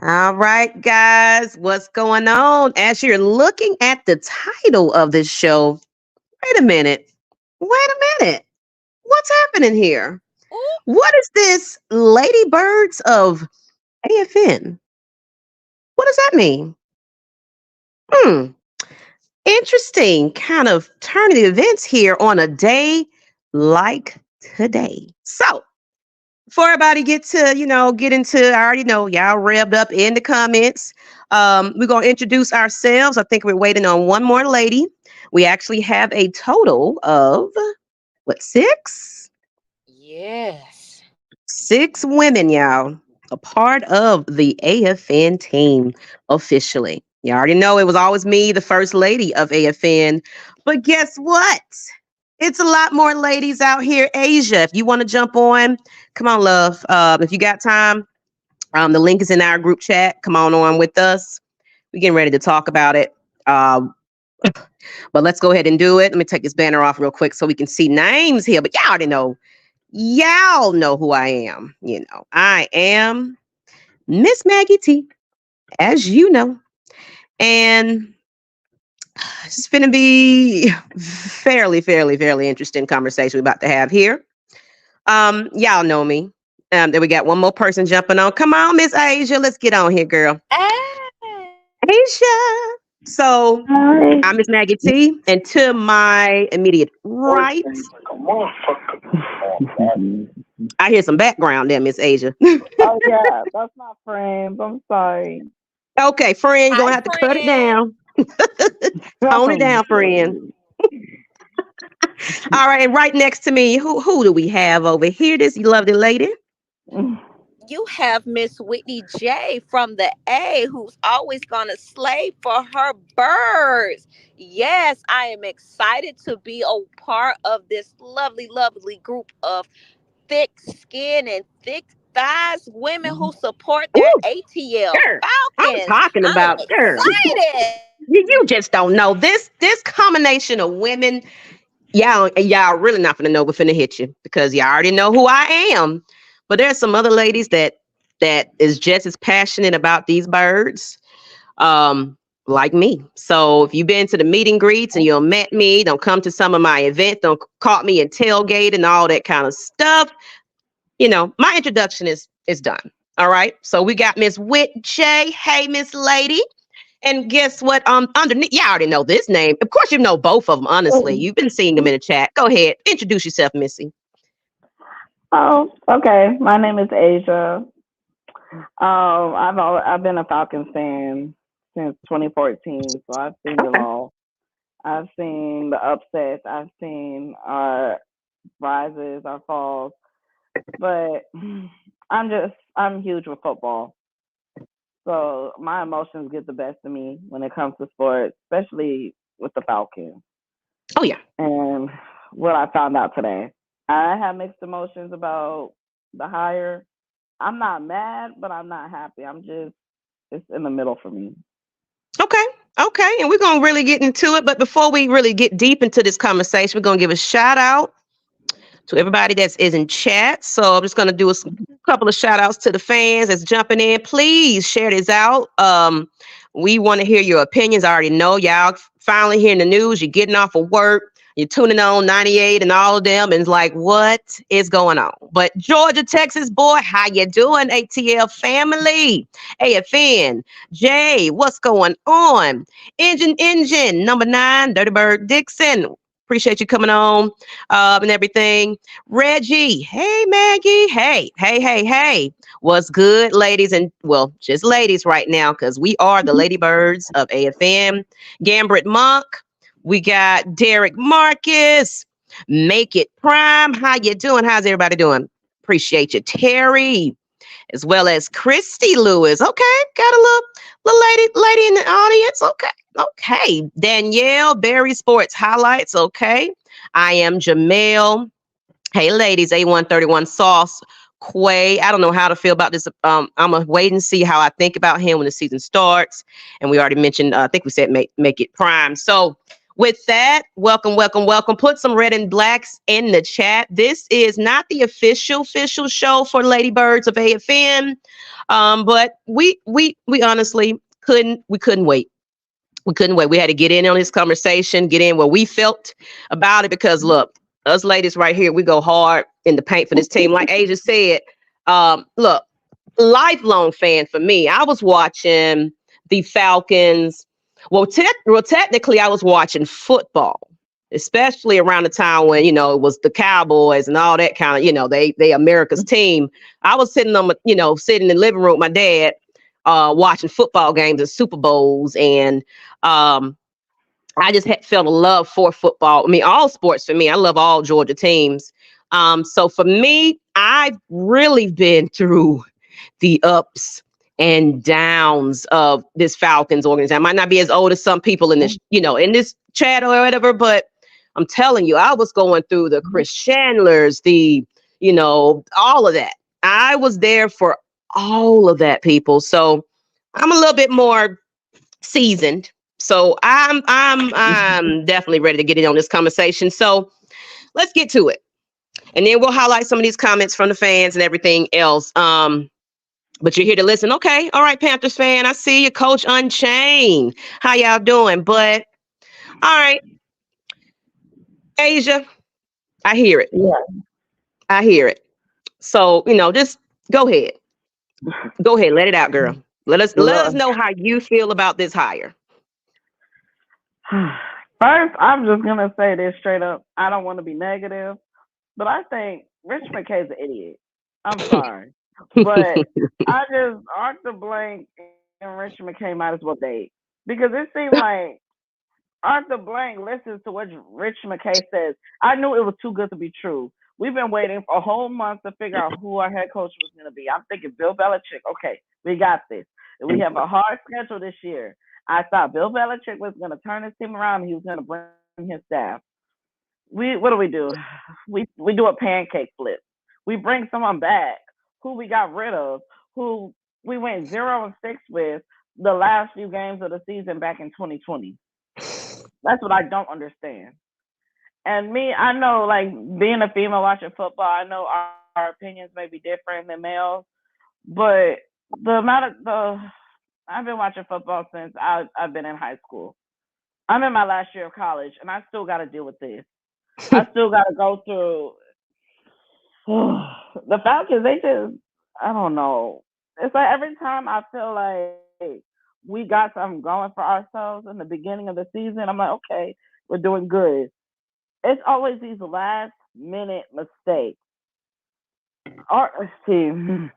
All right, guys, what's going on? As you're looking at the title of this show, wait a minute. Wait a minute. What's happening here? Ooh, What is this Ladybirds of AFN? What does that mean? Hmm. Interesting kind of turn of the events here on a day like today. So, before everybody get to, get into, I already know y'all revved up in the comments. We're going to introduce ourselves. I think we're waiting on one more lady. We actually have a total of, what, six? yes. Six women, y'all, a part of the AFN team officially. You already know it was always me, the first lady of AFN. But guess what? It's a lot more ladies out here. Asia, if you want to jump on, come on, love. If you got time, the link is in our group chat. Come on with us. We're getting ready to talk about it. Um, but let's go ahead and do it. Let me take this banner off real quick so we can see names here. But y'all already know. Y'all know who I am. I am Ms Maggie T, as you know. And it's going to be fairly interesting conversation we're about to have here. Y'all know me. Then we got one more person jumping on. Come on, Miss Asia. Let's get on here, girl. Ah, Asia. So Hi. I'm Miss Maggie T, and to my immediate right, I hear some background there, Miss Asia. Oh yeah, that's my friend. I'm sorry. Okay, friend, you're hi, gonna have to cut it friend. down. Tone it down, friend. All right, and right next to me, who do we have over here? This lovely lady. You have Miss Whitney J from the A, who's always gonna slay for her birds. Yes, I am excited to be a part of this lovely group of thick skin and thick thighs women who support their Ooh, ATL girl, I'm Falcons. talking I am about girl. excited. You just don't know this combination of women. Y'all really not gonna know what's finna hit you because y'all already know who I am. But there's some other ladies that is just as passionate about these birds, like me. So if you've been to the meet and greets and you'll met me, don't come to some of my events, don't caught me in tailgate and all that kind of stuff. My introduction is done. All right. So we got Miss Whit J. Hey, Miss Lady. And guess what? Underneath, y'all already know this name. Of course, you know both of them. Honestly, you've been seeing them in the chat. Go ahead, introduce yourself, Missy. Oh, okay. My name is Asia. I've been a Falcons fan since 2014, so I've seen it Okay. all. I've seen the upsets. I've seen our rises, our falls, but I'm huge with football. So my emotions get the best of me when it comes to sports, especially with the Falcons. Oh yeah. And what I found out today, I have mixed emotions about the hire. I'm not mad, but I'm not happy. It's in the middle for me. Okay. Okay. And we're gonna really get into it. But before we really get deep into this conversation, we're gonna give a shout out to everybody that is in chat. So I'm just going to do a couple of shout outs to the fans that's jumping in. Please share this out. We want to hear your opinions. I already know y'all finally hearing the news. You're getting off of work. You're tuning on 98 and all of them. And it's like, what is going on? But Georgia, Texas, boy, how you doing, ATL family? AFN, Jay, what's going on? Engine, number 9, Dirty Bird Dixon. Appreciate you coming on and everything. Reggie, hey Maggie, hey. What's good, ladies? And well, just ladies right now, because we are the Ladybirds of AFM. Gambrit Monk, we got Derek Marcus, Make It Prime. How you doing? How's everybody doing? Appreciate you, Terry, as well as Christy Lewis. Okay, got a little lady in the audience. Okay. Danielle, Berry Sports Highlights. Okay. I am Jamel. Hey, ladies, A131 Sauce. Quay. I don't know how to feel about this. I'm going to wait and see how I think about him when the season starts. And we already mentioned, I think we said make it prime. So With that, welcome, welcome, welcome. Put some red and blacks in the chat. This is not the official show for Lady Birds of AFN, but we honestly couldn't wait. We couldn't wait. We had to get in on this conversation, get in where we felt about it, because look, us ladies right here, we go hard in the paint for this team. Like Asia said, look, lifelong fan for me. I was watching the Falcons. Well, technically, I was watching football, especially around the time when, it was the Cowboys and all that kind of, they America's team. I was sitting sitting in the living room with my dad, watching football games and Super Bowls. And I just felt a love for football. I mean, all sports for me. I love all Georgia teams. So for me, I've really been through the ups and downs of this Falcons organization. I might not be as old as some people in this, in this chat or whatever, but I'm telling you, I was going through the Chris Chandlers, all of that. I was there for all of that, people. So I'm a little bit more seasoned. So I'm definitely ready to get in on this conversation. So let's get to it. And then we'll highlight some of these comments from the fans and everything else. But you're here to listen. Okay. All right, Panthers fan. I see you, Coach Unchained. How y'all doing? But all right. Asia, I hear it. Yeah. I hear it. So, just go ahead. Go ahead. Let it out, girl. Let us know how you feel about this hire. First, I'm just gonna say this straight up. I don't want to be negative, but I think Rich McKay's an idiot. I'm sorry. But I just Arthur Blank and Rich McKay might as well date, because it seemed like Arthur Blank listens to what Rich McKay says. I knew it was too good to be true. We've been waiting for a whole month to figure out who our head coach was going to be. I'm thinking Bill Belichick. Okay, we got this. We have a hard schedule this year. I thought Bill Belichick was going to turn his team around and he was going to bring his staff. What do? We do a pancake flip. We bring someone back who we got rid of, who we went 0-6 with the last few games of the season back in 2020. That's what I don't understand. And me, I know, like, being a female watching football, I know our opinions may be different than males, but I've been watching football since I've been in high school. I'm in my last year of college, and I still got to deal with this. I still got to go through the Falcons. I don't know. It's like every time I feel like we got something going for ourselves in the beginning of the season, I'm like, okay, we're doing good. It's always these last minute mistakes. Our team,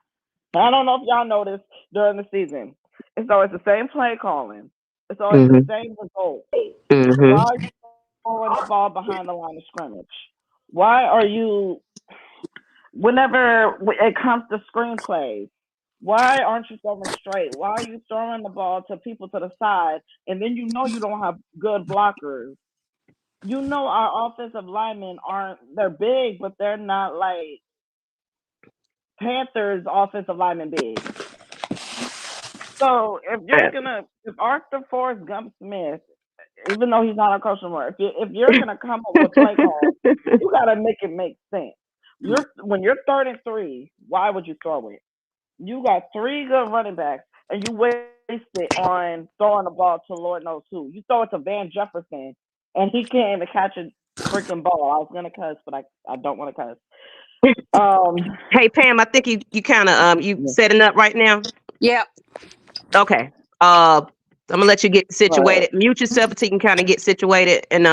I don't know if y'all noticed during the season, it's always the same play calling. It's always the same result. Why are you throwing the ball behind the line of scrimmage? Why are you, whenever it comes to screenplays, why aren't you throwing straight? Why are you throwing the ball to people to the side, and then you don't have good blockers? Our offensive linemen they're big, but they're not like Panthers offensive linemen big. So if Arthur Forrest Gump Smith, even though he's not a coach anymore, if you're gonna come up with play calls, you gotta make it make sense. When you're 3rd and 3, why would you throw it? You got 3 good running backs, and you waste it on throwing the ball to Lord knows who. You throw it to Van Jefferson, and he can't even catch a freaking ball. I was gonna cuss, but I don't want to cuss. Hey Pam, I think you kind of you setting up right now. Yep. Okay. I'm gonna let you get situated. Mute yourself until you can kind of get situated, and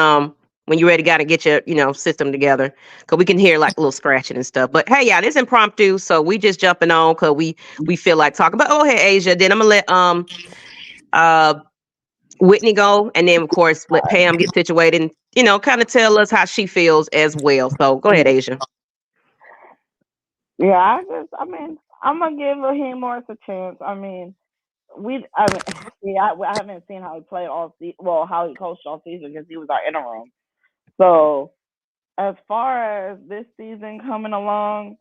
when you're ready, gotta get your system together, because we can hear like a little scratching and stuff. But hey, y'all, this impromptu, so we just jumping on because we feel like talking. But hey, Asia, then I'm gonna let Whitney go, and then of course let Pam get situated and kind of tell us how she feels as well. So go ahead, Asia. Yeah, I'm gonna give Raheem Morris a chance. I haven't seen how he played how he coached all season, because he was our interim. So as far as this season coming along,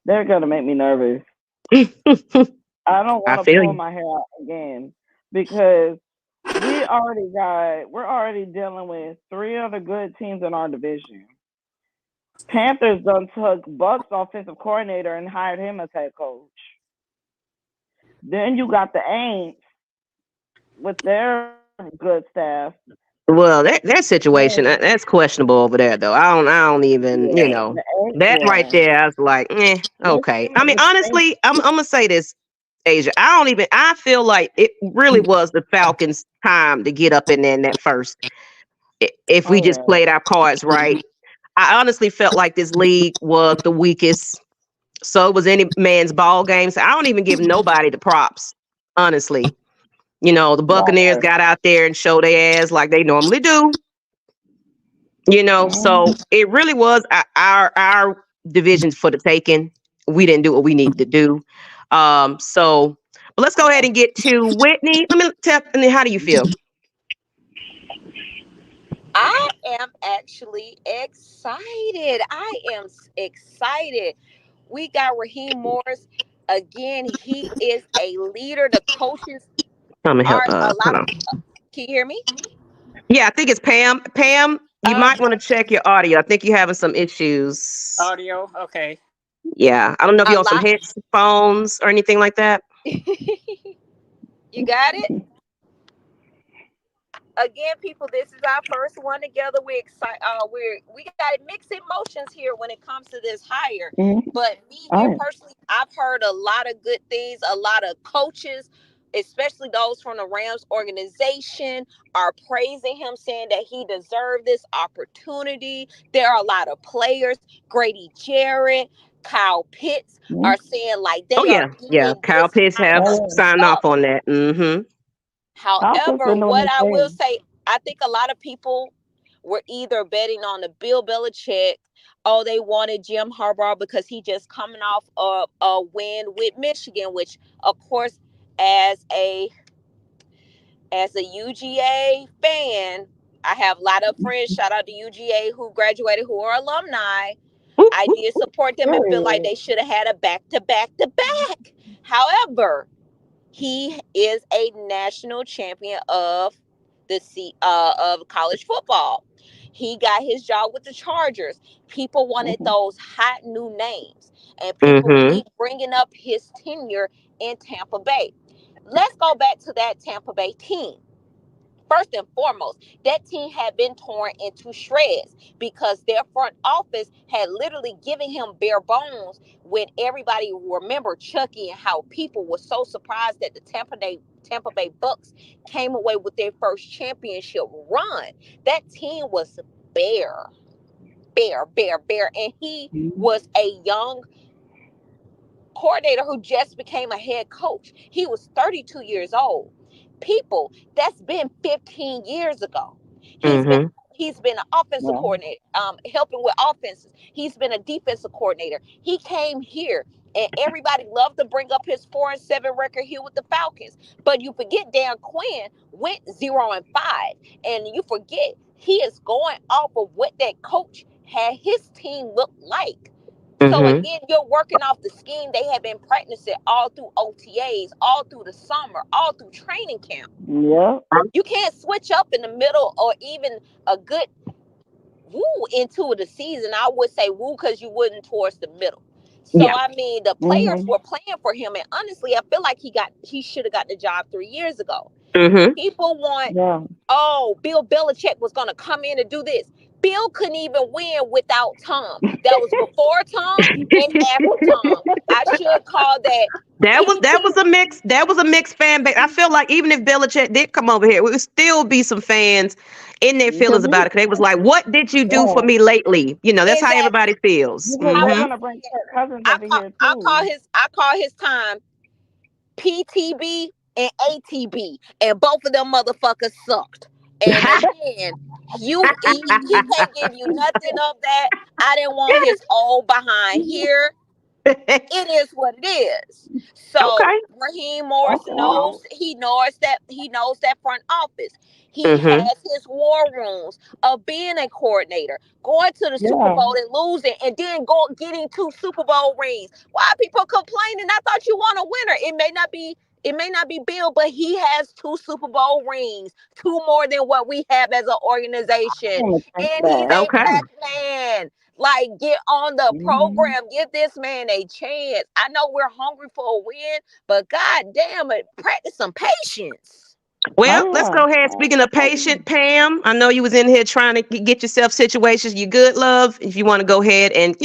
they're gonna make me nervous. I don't want to pull my hair out again, because we're already dealing with three other good teams in our division. Panthers done took Bucks offensive coordinator and hired him as head coach. Then you got the Aints with their good staff. Well, that situation that's questionable over there, though. I don't even, that right there. I was like, okay. I mean, honestly, I'm gonna say this, Asia. I feel like it really was the Falcons' time to get up in there in that first. If we just played our cards right, I honestly felt like this league was the weakest. So it was any man's ball game. So I don't even give nobody the props, honestly. The Buccaneers got out there and showed their ass like they normally do. So it really was our divisions for the taking. We didn't do what we needed to do. But let's go ahead and get to Whitney. Let me tell me, how do you feel? I am actually excited. I am excited. We got Raheem Morris again. He is a leader. The coaches I'm gonna help. are a lot Hold of. on. Can you hear me? Yeah, I think it's Pam. Pam, you might want to check your audio. I think you're having some issues. Audio, okay. Yeah, I don't know if you're on some headphones or anything like that. You got it? Again, people, this is our first one together. We're excited. We got mixed emotions here when it comes to this hire. But me here personally, I've heard a lot of good things. A lot of coaches, especially those from the Rams organization, are praising him, saying that he deserved this opportunity. There are a lot of players, Grady Jarrett, Kyle Pitts, are saying like they are. Yeah. Kyle Pitts have signed off on that. Mm-hmm. However, what I will say, I think a lot of people were either betting on the Bill Belichick, or they wanted Jim Harbaugh because he just coming off a win with Michigan, which, of course, as a UGA fan, I have a lot of friends, shout out to UGA, who graduated, who are alumni. I did support them and feel like they should have had a back-to-back. However, he is a national champion of of college football. He got his job with the Chargers. People wanted those hot new names, and people keep bringing up his tenure in Tampa Bay. Let's go back to that Tampa Bay team. First and foremost, that team had been torn into shreds because their front office had literally given him bare bones when everybody remember Chucky and how people were so surprised that the Tampa Bay Bucks came away with their first championship run. That team was bare. And he was a young coordinator who just became a head coach. He was 32 years old. People, that's been 15 years ago. He's been an offensive coordinator, helping with offenses. He's been a defensive coordinator. He came here, and everybody loved to bring up his 4-7 record here with the Falcons. But you forget Dan Quinn went 0-5, and you forget he is going off of what that coach had his team look like. So again, you're working off the scheme they have been practicing all through OTAs, all through the summer, all through training camp. Yeah. You can't switch up in the middle or even a good into the season. I would say because you wouldn't towards the middle. So I mean, the players were playing for him, and honestly, I feel like he should have got the job 3 years ago. People want, Bill Belichick was going to come in and do this. Bill couldn't even win without Tom. That was before Tom and after Tom. I should call that. That was a mixed fan base. I feel like even if Belichick did come over here, it would still be some fans in their feelings about it. Because they was like, "What did you do for me lately?" That's how everybody feels. I bring Kirk Cousins over here too. I call his time PTB and ATB, and both of them motherfuckers sucked. And again, he can't give you nothing of that. I didn't want his old behind here. It is what it is. So Raheem Morris knows that front office. He has his war rooms of being a coordinator, going to the Super Bowl and losing, and then getting 2 Super Bowl rings. Why are people complaining? I thought you want a winner. It may not be It may not be Bill, but he has 2 Super Bowl rings, 2 more than what we have as an organization. And he's a Okay. black man. Like, get on the Mhm. program. Give this man a chance. I know we're hungry for a win, but god damn it, practice some patience. Well, Oh let's yeah. go ahead. Speaking of patient, Pam, I know you was in here trying to get yourself situations. You good, love? If you want to go ahead and,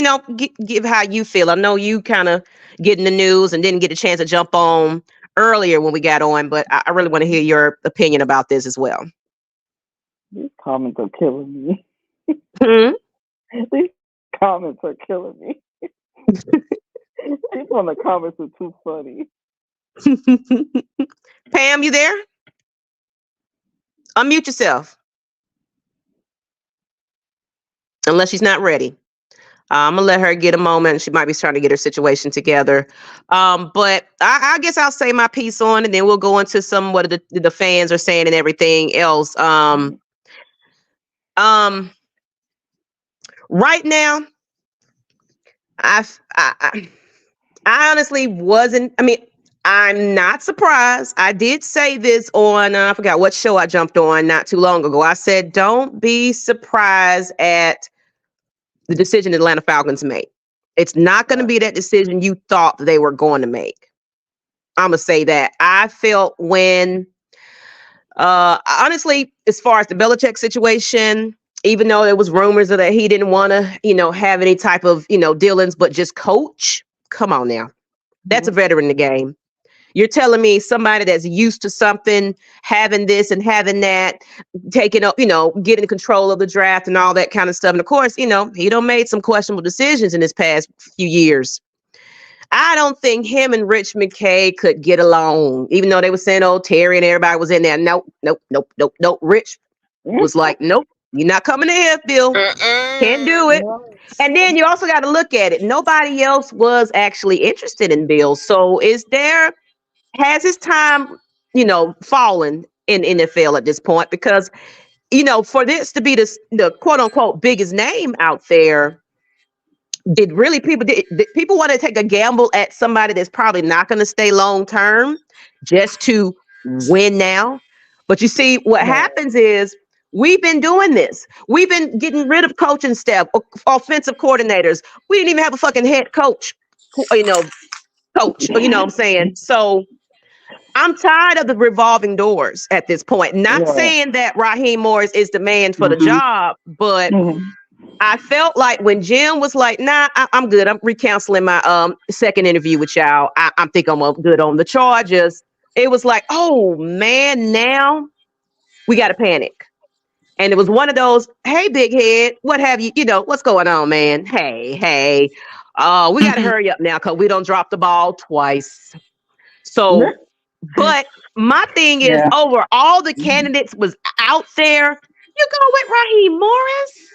give how you feel. I know you kind of getting the news and didn't get a chance to jump on earlier when we got on, but I really want to hear your opinion about this as well. These comments are killing me. Hmm? These comments are killing me. People in the comments are too funny. Pam, you there? Unmute yourself. Unless she's not ready. I'm gonna let her get a moment. She might be trying to get her situation together. But I guess I'll say my piece on, and then we'll go into some what the fans are saying and everything else. Right now, I honestly wasn't. I mean, I'm not surprised. I did say this on I forgot what show I jumped on not too long ago. I said, don't be surprised at the decision the Atlanta Falcons made. It's not going to be that decision you thought they were going to make. I'm going to say that. I felt when, honestly, as far as the Belichick situation, even though there was rumors that he didn't want to, have any type of, dealings, but just coach. Come on now. That's a veteran in the game. You're telling me somebody that's used to something, having this and having that, taking up, getting control of the draft and all that kind of stuff. And of course, he done made some questionable decisions in his past few years. I don't think him and Rich McKay could get along, even though they were saying, oh, Terry and everybody was in there. Nope. Rich was like, nope, you're not coming in here, Bill. Can't do it. And then you also got to look at it. Nobody else was actually interested in Bill. So has his time, fallen in NFL at this point? Because, for this to be the quote unquote biggest name out there, did people want to take a gamble at somebody that's probably not going to stay long term just to win now? But you see, what happens is we've been doing this. We've been getting rid of coaching staff, offensive coordinators. We didn't even have a fucking head coach, coach. You know what I'm saying? So I'm tired of the revolving doors at this point. Not saying that Raheem Morris is the man for the job, but I felt like when Jim was like, nah, I'm good. I'm recounseling my second interview with y'all. I think I'm good on the Chargers. It was like, oh man, now we got to panic. And it was one of those, hey, big head, what have you, what's going on, man? Hey, we got to hurry up now because we don't drop the ball twice. So, but my thing is, over all the candidates was out there, you go with Raheem Morris?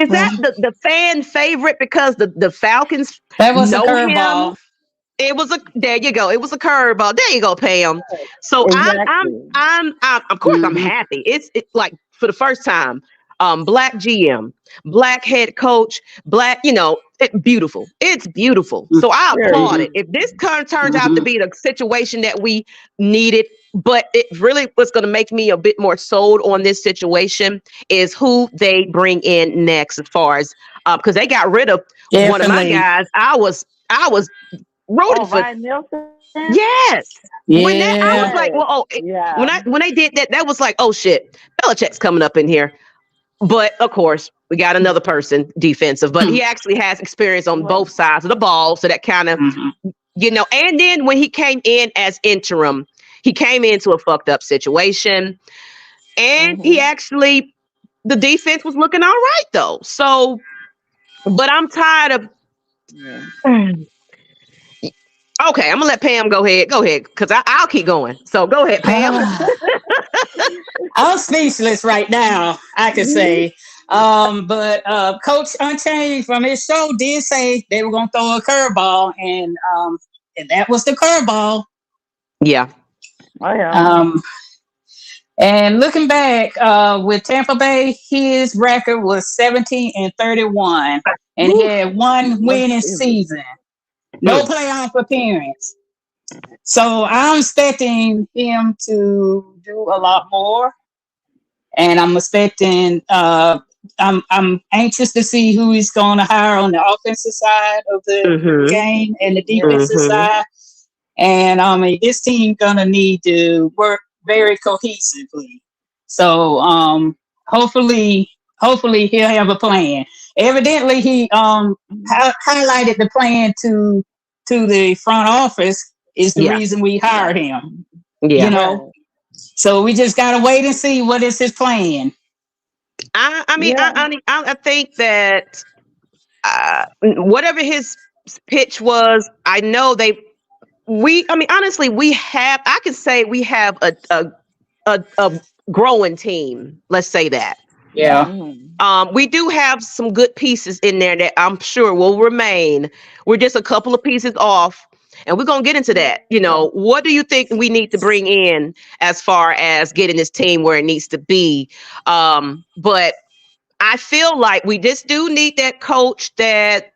Is that the fan favorite because the Falcons that was know a curveball? him? It was there you go. It was a curveball. There you go, Pam. So Exactly. I'm of course I'm happy. It's like for the first time, black GM, black head coach, black, beautiful. It's beautiful. So I applaud it. If this turns out to be the situation that we needed, but it really was going to make me a bit more sold on this situation is who they bring in next, as far as because they got rid of one of my guys. I was rooting for. Ryan Nielsen? Yes. Yeah. When I was like, well, when they did that, that was like, oh shit, Belichick's coming up in here. But of course, we got another person defensive, but he actually has experience on both sides of the ball. So that kind of, and then when he came in as interim, he came into a fucked up situation. And he actually, the defense was looking all right though. So, but I'm tired of. Okay, I'm gonna let Pam go ahead. Go ahead, because I'll keep going. So go ahead, Pam. I'm speechless right now, I can say. But Coach Unchained from his show did say they were gonna throw a curveball, and that was the curveball. Yeah. Oh yeah. And looking back, with Tampa Bay, his record was 17-31, and he had one winning season. No playoff appearance. So I'm expecting him to do a lot more, and I'm expecting. I'm anxious to see who he's going to hire on the offensive side of the Mm-hmm. game and the Yeah. defensive Mm-hmm. side. And I mean, this team gonna need to work very cohesively. So hopefully, hopefully he'll have a plan. Evidently, he highlighted the plan to the front office is the Yeah. reason we hired him. You Yeah. know, Right. so we just gotta wait and see what is his plan. I mean, Yeah. I think that whatever his pitch was, I know I mean, honestly, I can say we have a growing team. Let's say that. Yeah. Mhm. We do have some good pieces in there that I'm sure will remain. We're just a couple of pieces off, and we're gonna get into that. What do you think we need to bring in as far as getting this team where it needs to be? But I feel like we just do need that coach that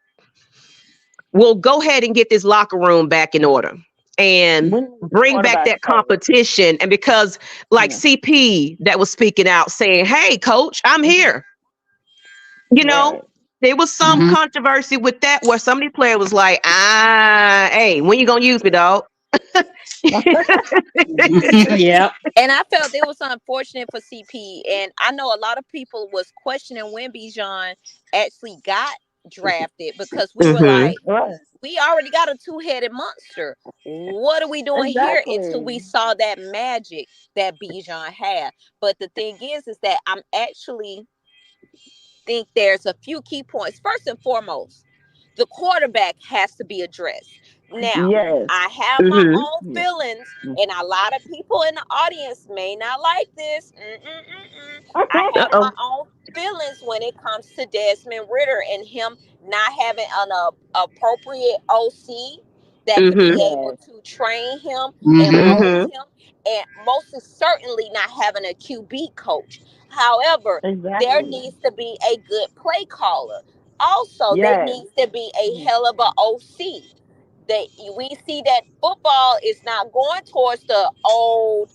will go ahead and get this locker room back in order and We need a bring back quarterback that coach. competition. And because, like Yeah. CP, that was speaking out saying, "Hey, coach, I'm Mhm. here." You know, Right. there was some Hmm. controversy with that where some of these players was like, hey, when you gonna use me, dog? Yeah. And I felt it was unfortunate for CP. And I know a lot of people was questioning when Bijan actually got drafted because we were Mm-hmm. like, Right. we already got a two-headed monster. What are we doing here? Until we Exactly. saw that magic that Bijan had. But the thing is that I'm actually think there's a few key points. First and foremost, the quarterback has to be addressed. Now, Yes. I have my Mm-hmm. own Yes. feelings, and a lot of people in the audience may not like this. I have my Uh-oh. own feelings when it comes to Desmond Ritter and him not having an appropriate OC that could be Mm-hmm. able Yes. to train him and Hmm. mold Mm-hmm. him, and most certainly not having a QB coach. However, there Exactly. needs to be a good play caller. Also, there Yes. needs to be a Mhm. hell of a OC. That we see that football is not going towards the old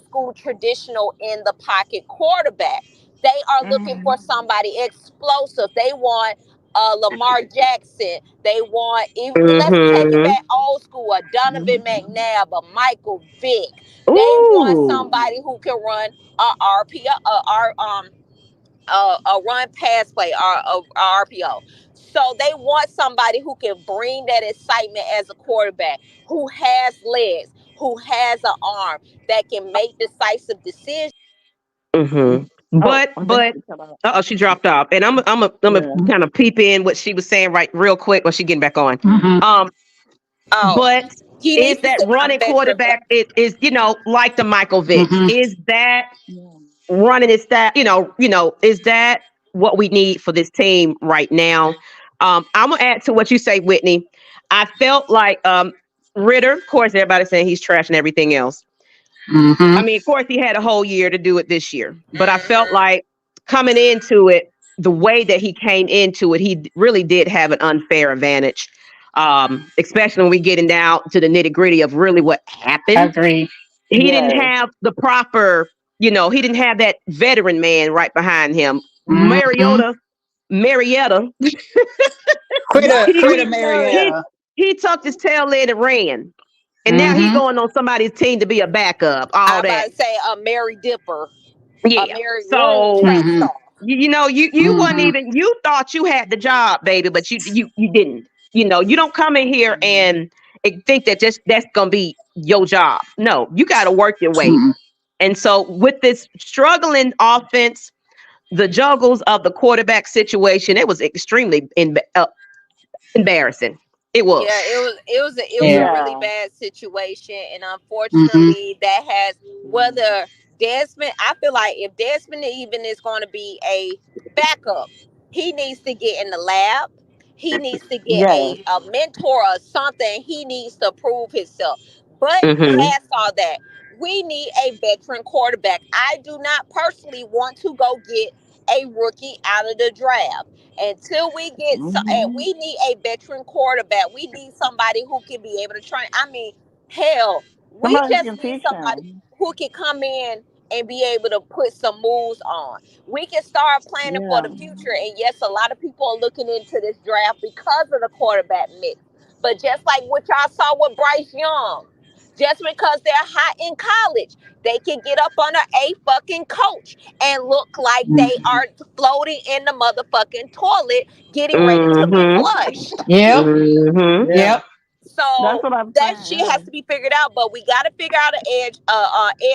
school traditional in the pocket quarterback. They are looking for Mhm. somebody explosive. They want Lamar Jackson. They want, let's take it Mm-hmm. back old school, a Donovan Mhm. McNabb, a Michael Vick. They want Ooh. somebody who can run a RPO, a run pass play, or a RPO. So they want somebody who can bring that excitement as a quarterback, who has legs, who has an arm, that can make decisive decisions. Mm-hmm. Oh, But I think but she cut out. she dropped off, and I'm a Yeah. kind of peep in what she was saying right real quick when she getting back on. Hmm. Um, Oh, but he is needs to that sit on a running veteran bench. quarterback? It is like the Michael Vicks. Hmm. Is that Yeah. running is that is that what we need for this team right now? I'm gonna add to what you say, Whitney. I felt like Ritter, of course, everybody's saying he's trash and everything else. Hmm. I mean, of course, he had a whole year to do it this year, but I felt Hmm. like coming into it, the way that he came into it, he really did have an unfair advantage. Especially when we getting down to the nitty gritty of really what happened. Agree. He didn't Yes. have the proper, he didn't have that veteran man right behind him. Hmm. Marietta, Critter, Not he Critter he Marietta. Marietta. he tucked his tail in and ran, and now he Hmm. going on somebody's team to be a backup. I'm All about that, to say a Mary Dipper, a yeah. Mary Room So track Hmm. star. you wasn't Hmm. even, you thought you had the job, baby, but you didn't. You don't come in here Mhm. and think that just that's gonna be your job. No, you got to work your way. Hmm. And so with this struggling offense, the juggles of the quarterback situation, it was extremely embarrassing. It Yeah, was. it was a Yeah. really Yeah. bad situation, and Hmm. unfortunately, that has whether Desmond. I feel like if Desmond even is going to be a backup, he needs to get in the lab. He needs to get Yes. a mentor or something. He needs to prove himself. But Mm-hmm. past all that, we need a veteran quarterback. I do not personally want to go get a rookie out of the draft until we get so, and Mhm. we need a veteran quarterback. We need somebody who can be able to train. I mean, Hell, we Somebody just can need teach somebody him. who can come in and be able to put some moves on. We can start planning for Yeah. the future. And yes, a lot of people are looking into this draft because of the quarterback mix. But just like what y'all saw with Bryce Young, just because they're hot in college, they can get up under a fucking coach and look like they Mhm. are floating in the motherfucking toilet, getting ready to be Mm-hmm. flushed. Yep. Mm-hmm. Yeah. Yep. That's So what I'm that saying. shit Yeah. has to be figured out. But we got to figure out an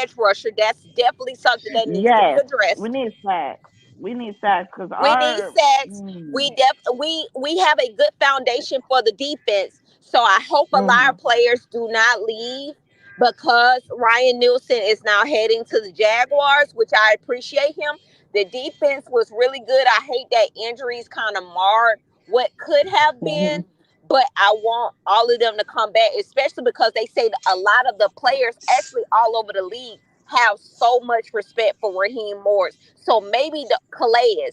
edge rusher. That's definitely something that needs to be Yes. We addressed. need sacks. We need sacks because We need our sacks. We have a good foundation for the defense. So I hope a lot of mhm. players do not leave because Ryan Nielsen is now heading to the Jaguars, which I appreciate him. The defense was really good. I hate that injuries kind of marred what could have Mhm. been, but I want all of them to come back, especially because they say that a lot of the players actually all over the league have so much respect for Raheem Morris. So maybe the Calais,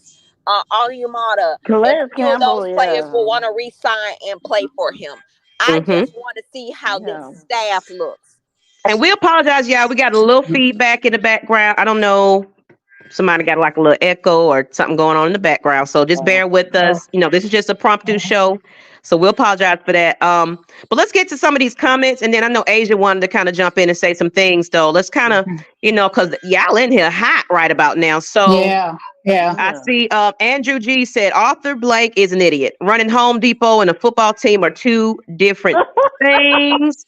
Alumada, and Calais a few of Campbell, those players will yeah. want to re-sign and play for him. I Mm-hmm. just want to see how this Yeah. staff looks. And we apologize, y'all. We got a little feedback in the background. I don't know. Somebody got like a little echo or something going on in the background. So just Oh. bear with Oh. us. You know, this is just a promptu show. So we'll apologize for that. But let's get to some of these comments. And then I know Asia wanted to kind of jump in and say some things though. Let's kind of, because y'all in here hot right about now. So Yeah. Yeah. I Yeah. see Andrew G said Arthur Blank is an idiot. Running Home Depot and a football team are two different things.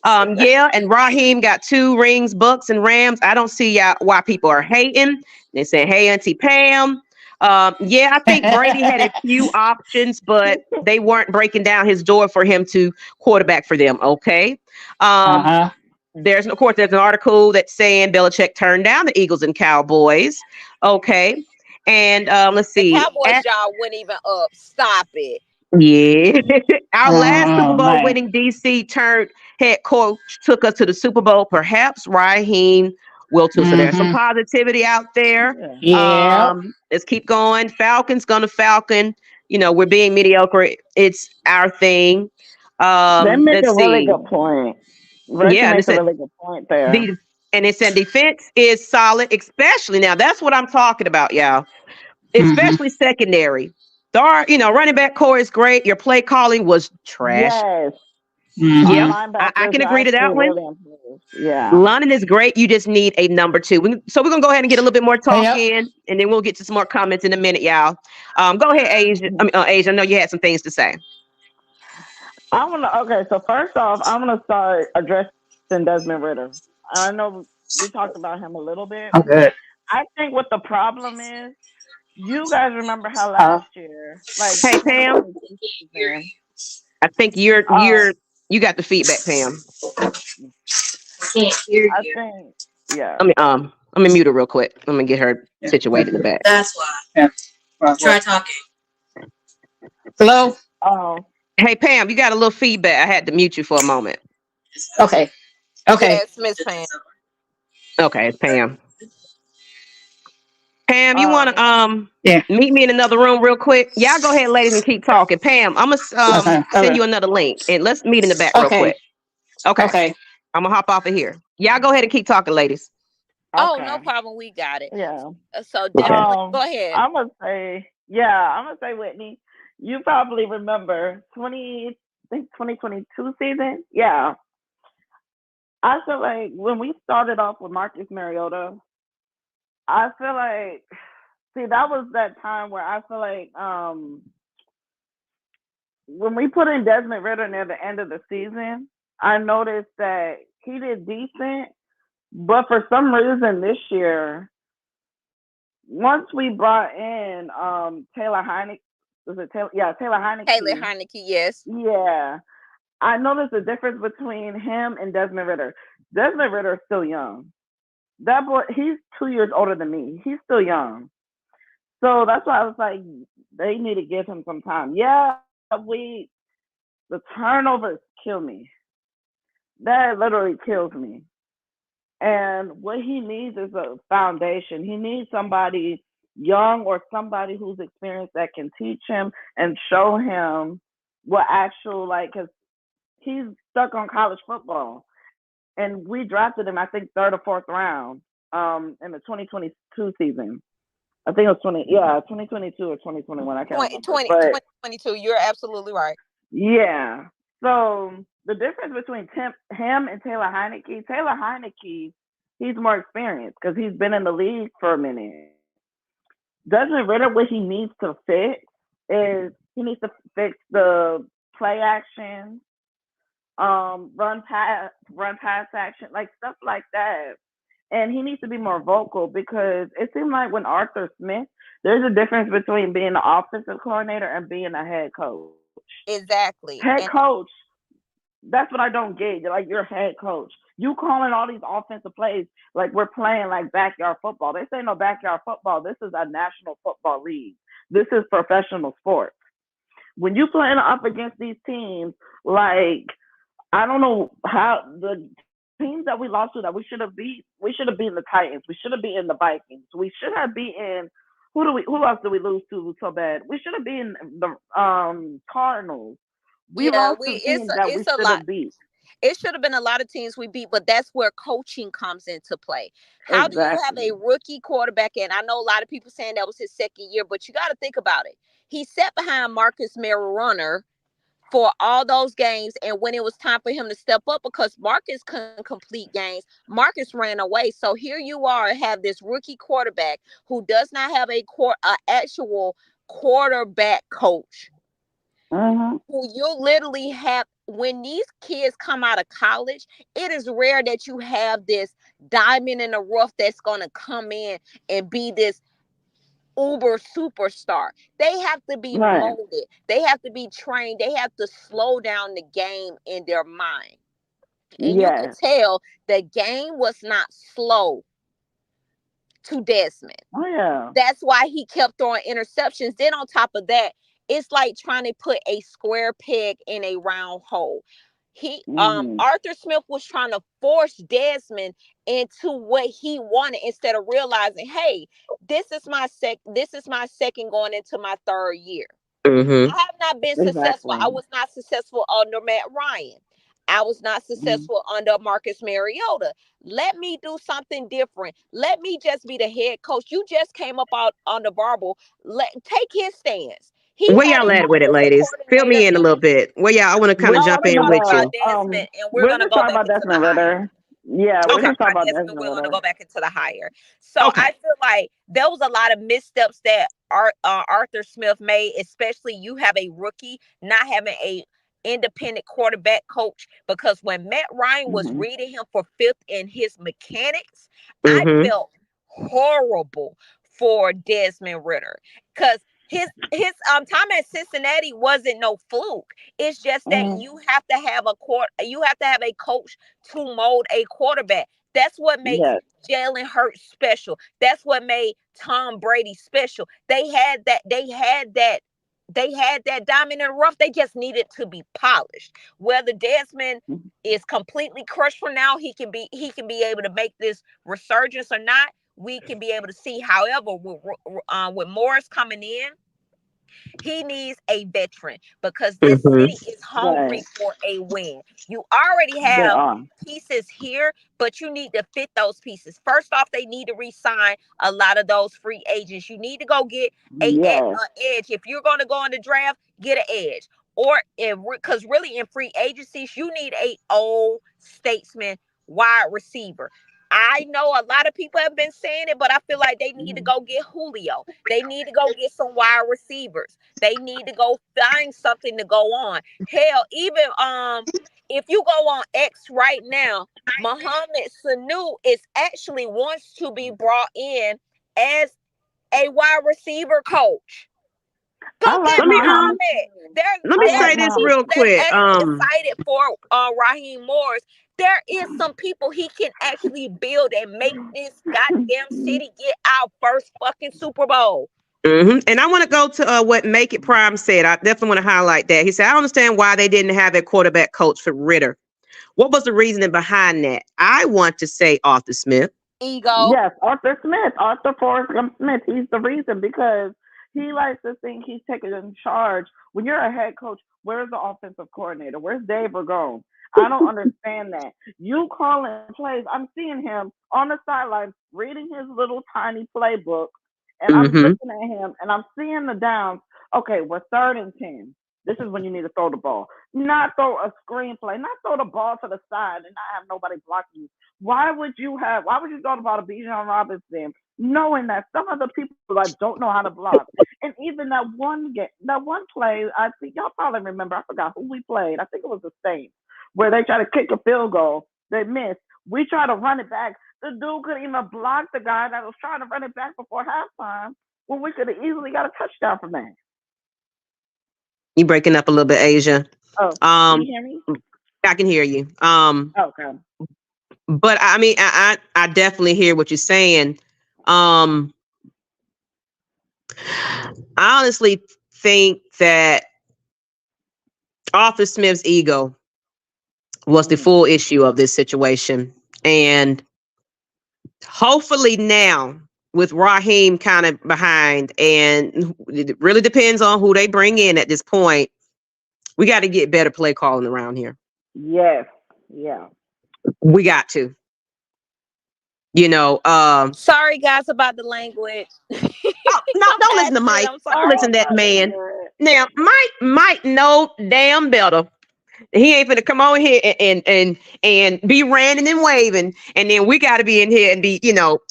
Yeah, and Raheem got 2 rings, Bucks and Rams. I don't see why people are hating. They say, "Hey, Auntie Pam." Yeah, I think Brady had a few options, but they weren't breaking down his door for him to quarterback for them. Okay. Um, Uh-huh. there's an article that's saying Belichick turned down the Eagles and Cowboys. Okay, and let's The see. Cowboys job went even up. Stop it. Yeah. Our last Super Oh Bowl man. winning DC turned head coach took us to the Super Bowl. Perhaps Raheem will too. So there's some Mm-hmm. positivity out there. Yeah. Yep. Let's keep going. Falcons gonna Falcon. We're being mediocre. It's our thing. They make Let's a really see. good point. Reggie Yeah, and it makes a said really good point there. the and it said defense is solid, especially now. That's what I'm talking about, y'all. Mm-hmm. Especially secondary. Running back core is great. Your play calling was trash. Yes. Our Yeah, Mm-hmm. I linebackers can are agree to actually that one. really improved. Yeah. London is great. You just need a number 2. So we're gonna go ahead and get a little bit more talk Yep. in, and then we'll get to some more comments in a minute, y'all. Go ahead, Asia. Asia, I know you had some things to say. Okay, so first off, I'm gonna start addressing Desmond Ritter. I know we talked about him a little bit. I'm good. I think what the problem is, you guys remember how Uh, last year, like the Hey, Pam. 2022 season, I think you're um, you're you got the feedback, Pam. can't hear I you. think, yeah. Let me mute her real quick. Let me get her Yeah. situated in the back. That's why. Yeah. Try talking. Hello? Oh, Hey, Pam, you got a little feedback. I had to mute you for a moment. Okay. Okay. Yes, Miss Pam. Okay, it's Pam. Pam, you want to um, Yeah. meet me in another room real quick? Y'all go ahead, ladies, and keep talking. Pam, I'm gonna Okay. send Okay. you another link, and let's meet in the back real Okay. quick. Okay, Okay. I'm gonna hop off of here. Y'all go ahead and keep talking, ladies. Oh, no okay, problem. We got it. yeah. So Okay. definitely go ahead. I'm gonna say, Whitney, you probably remember 2022 season. Yeah, I feel like when we started off with Marcus Mariota, I feel like, see, that was that time where I feel like when we put in Desmond Ritter near the end of the season, I noticed that he did decent, but for some reason this year, once we brought in Taylor Heineke, was it Taylor? Yeah, Taylor Taylor Heineke. Heineke, yes. Yeah, I noticed the difference between him and Desmond Ritter. Desmond Ritter is still young. That boy, he's 2 years older than me. He's still young. So that's why I was like, they need to give him some time. Yeah, the turnovers kill me. That literally kills me. And what he needs is a foundation. He needs somebody young or somebody who's experienced that can teach him and show him what actual, like, because he's stuck on college football. and we drafted him, I think, third or fourth round in the 2022 season. I think it was 2022 or 2021. I can't remember. 2022. You're absolutely right. Yeah. So the difference between him and Taylor Heineke, he's more experienced because he's been in the league for a minute. Desmond Ritter, what he needs to fix is he needs to fix the play action, run pass action, like stuff like that. And he needs to be more vocal because it seemed like when Arthur Smith, there's a difference between being an offensive coordinator and being a head coach. Exactly. Head coach, that's what I don't get. Like, you're head coach. You calling all these offensive plays like we're playing like backyard football. This ain't no backyard football. This is a national football league. This is professional sports. When you playing up against these teams, like, I don't know how the teams that we lost to that we should have beaten the Titans. We should have beaten the Vikings. We should have beaten who else did we lose to so bad? We should have beaten the Cardinals. We lost to teams that we should have beat. It should have been a lot of teams we beat, but that's where coaching comes into play. How do you have a rookie quarterback? And I know a lot of people saying that was his second year, but you got to think about it. He sat behind Marcus Mariota for all those games, and when it was time for him to step up, because Marcus couldn't complete games, Marcus ran away. So here you are, have this rookie quarterback who does not have a actual quarterback coach. Who you literally have. When these kids come out of college, it is rare that you have this diamond in the rough that's going to come in and be this uber superstar. They have to be molded. They have to be trained. They have to slow down the game in their mind. And you can tell the game was not slow to Desmond. Oh, yeah. That's why he kept throwing interceptions. Then on top of that, it's like trying to put a square peg in a round hole. Arthur Smith was trying to force Desmond into what he wanted instead of realizing, hey, this is my second going into my third year. I have not been successful. I was not successful under Matt Ryan. I was not successful under Marcus Mariota. Let me do something different. Let me just be the head coach. You just came up out on the barbell. Take his stance. Where y'all at with it, ladies? Fill me in a little bit. Where y'all? I want to kind of jump in with you. Desmond, and we're going to go back into the hire. Yeah, we're going to talk about Desmond. We're going to go back into the hire. So I feel like there was a lot of missteps that Arthur Smith made, especially you have a rookie not having a independent quarterback coach, because when Matt Ryan was reading him for fifth in his mechanics, I felt horrible for Desmond Ritter, because his time at Cincinnati wasn't no fluke. It's just that you have to have a coach to mold a quarterback. That's what makes Jalen Hurts special. That's what made Tom Brady special. They had that diamond in the rough. They just needed to be polished. Whether Desmond is completely crushed for now, he can be able to make this resurgence or not, we can be able to see. However, with Morris coming in, he needs a veteran, because this city is hungry for a win. You already have pieces here, but you need to fit those pieces. First off, they need to re-sign a lot of those free agents. You need to go get an edge. If you're going to go in the draft, get an edge. Or because really in free agencies, you need a old statesman wide receiver. I know a lot of people have been saying it, but I feel like they need to go get Julio. They need to go get some wide receivers. They need to go find something to go on. Hell, even if you go on X right now, Mohamed Sanu wants to be brought in as a wide receiver coach. Go get Mohamed. Let me say this real quick. Excited for Raheem Morris. There is some people he can actually build and make this goddamn city get our first fucking Super Bowl. And I want to go to what Make It Prime said. I definitely want to highlight that. He said, I understand why they didn't have a quarterback coach for Ritter. What was the reasoning behind that? I want to say Arthur Smith. Ego. Yes, Arthur Smith. Arthur Forrest Gump Smith. He's the reason, because he likes to think he's taking in charge. When you're a head coach, where's the offensive coordinator? Where's Dave Ragone? I don't understand that. You calling plays. I'm seeing him on the sideline reading his little tiny playbook, and I'm Mm-hmm. looking at him, and I'm seeing the downs. Okay, we're 3rd and 10. This is when you need to throw the ball. Not throw a screenplay, not throw the ball to the side and not have nobody blocking you. Why would you throw the ball to Bijan Robinson knowing that some of the people like don't know how to block? And even that one play, I think y'all probably remember, I forgot who we played. I think it was the Saints, where they tried to kick a field goal. They missed. We tried to run it back. The dude couldn't even block the guy that was trying to run it back before halftime when we could have easily got a touchdown from that. You breaking up a little bit, Asia. Oh, can you hear me? I can hear you. Okay. But I mean, I definitely hear what you're saying. I honestly think that Arthur Smith's ego was the full issue of this situation. And hopefully now, with Raheem kind of behind, and it really depends on who they bring in at this point, we got to get better play calling around here. Yes. Yeah. We got to. Sorry guys about the language. Don't listen to Mike. Don't listen to that man. Now, Mike know damn better. He ain't finna come on here and be ranting and waving, and then we got to be in here and be,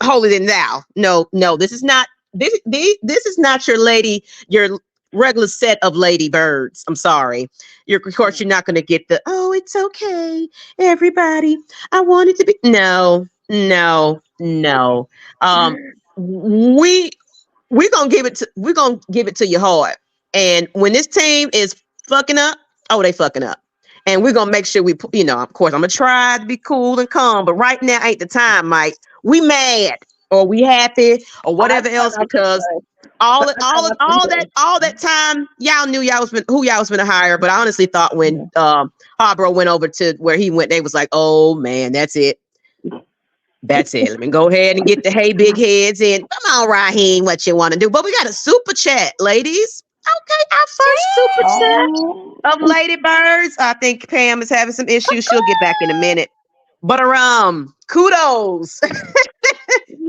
holier than thou. No, this is not this is not your regular set of lady birds. I'm sorry. Of course, you're not gonna get the it's okay, everybody. I wanted to be no. We're gonna give it to you hard. And when this team is fucking up, they fucking up. And we're gonna make sure we, of course, I'm gonna try to be cool and calm, but right now ain't the time, Mike. We mad or we happy or whatever else, because all that time y'all knew who y'all was gonna hire. But I honestly thought when Harborough went over to where he went, they was like, oh man, that's it. That's it. Let me go ahead and get the hey big heads in. Come on, Raheem, what you want to do? But we got a super chat, ladies. Okay, our first super chat of Lady Birds. I think Pam is having some issues. She'll get back in a minute. But kudos to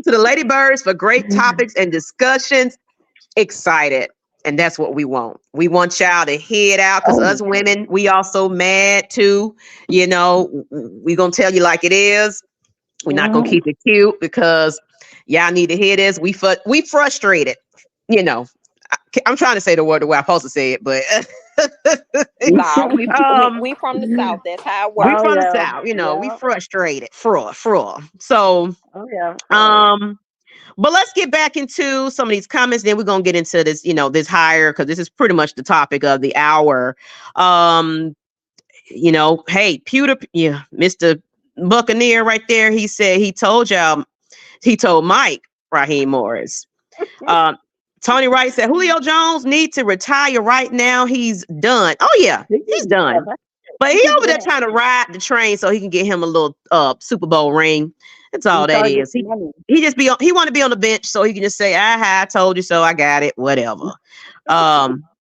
the Lady Birds for great topics and discussions. Excited. And that's what we want. We want y'all to head out, because us women, we also mad too. We gonna tell you like it is. We're not gonna keep it cute, because y'all need to hear this. We frustrated. I'm trying to say the word the way I'm supposed to say it, but nah, we from the South. That's how it works. We from the South. We frustrated. So, but let's get back into some of these comments. Then we're gonna get into this, this hire, because this is pretty much the topic of the hour. Hey, Mr. Buccaneer right there. He said he told Mike, Raheem Morris. Tony Wright said Julio Jones needs to retire right now. He's done. Oh yeah, he's done. But he over there trying to ride the train so he can get him a little Super Bowl ring. That's all that is. He want to be on the bench so he can just say, I told you so. I got it. Whatever.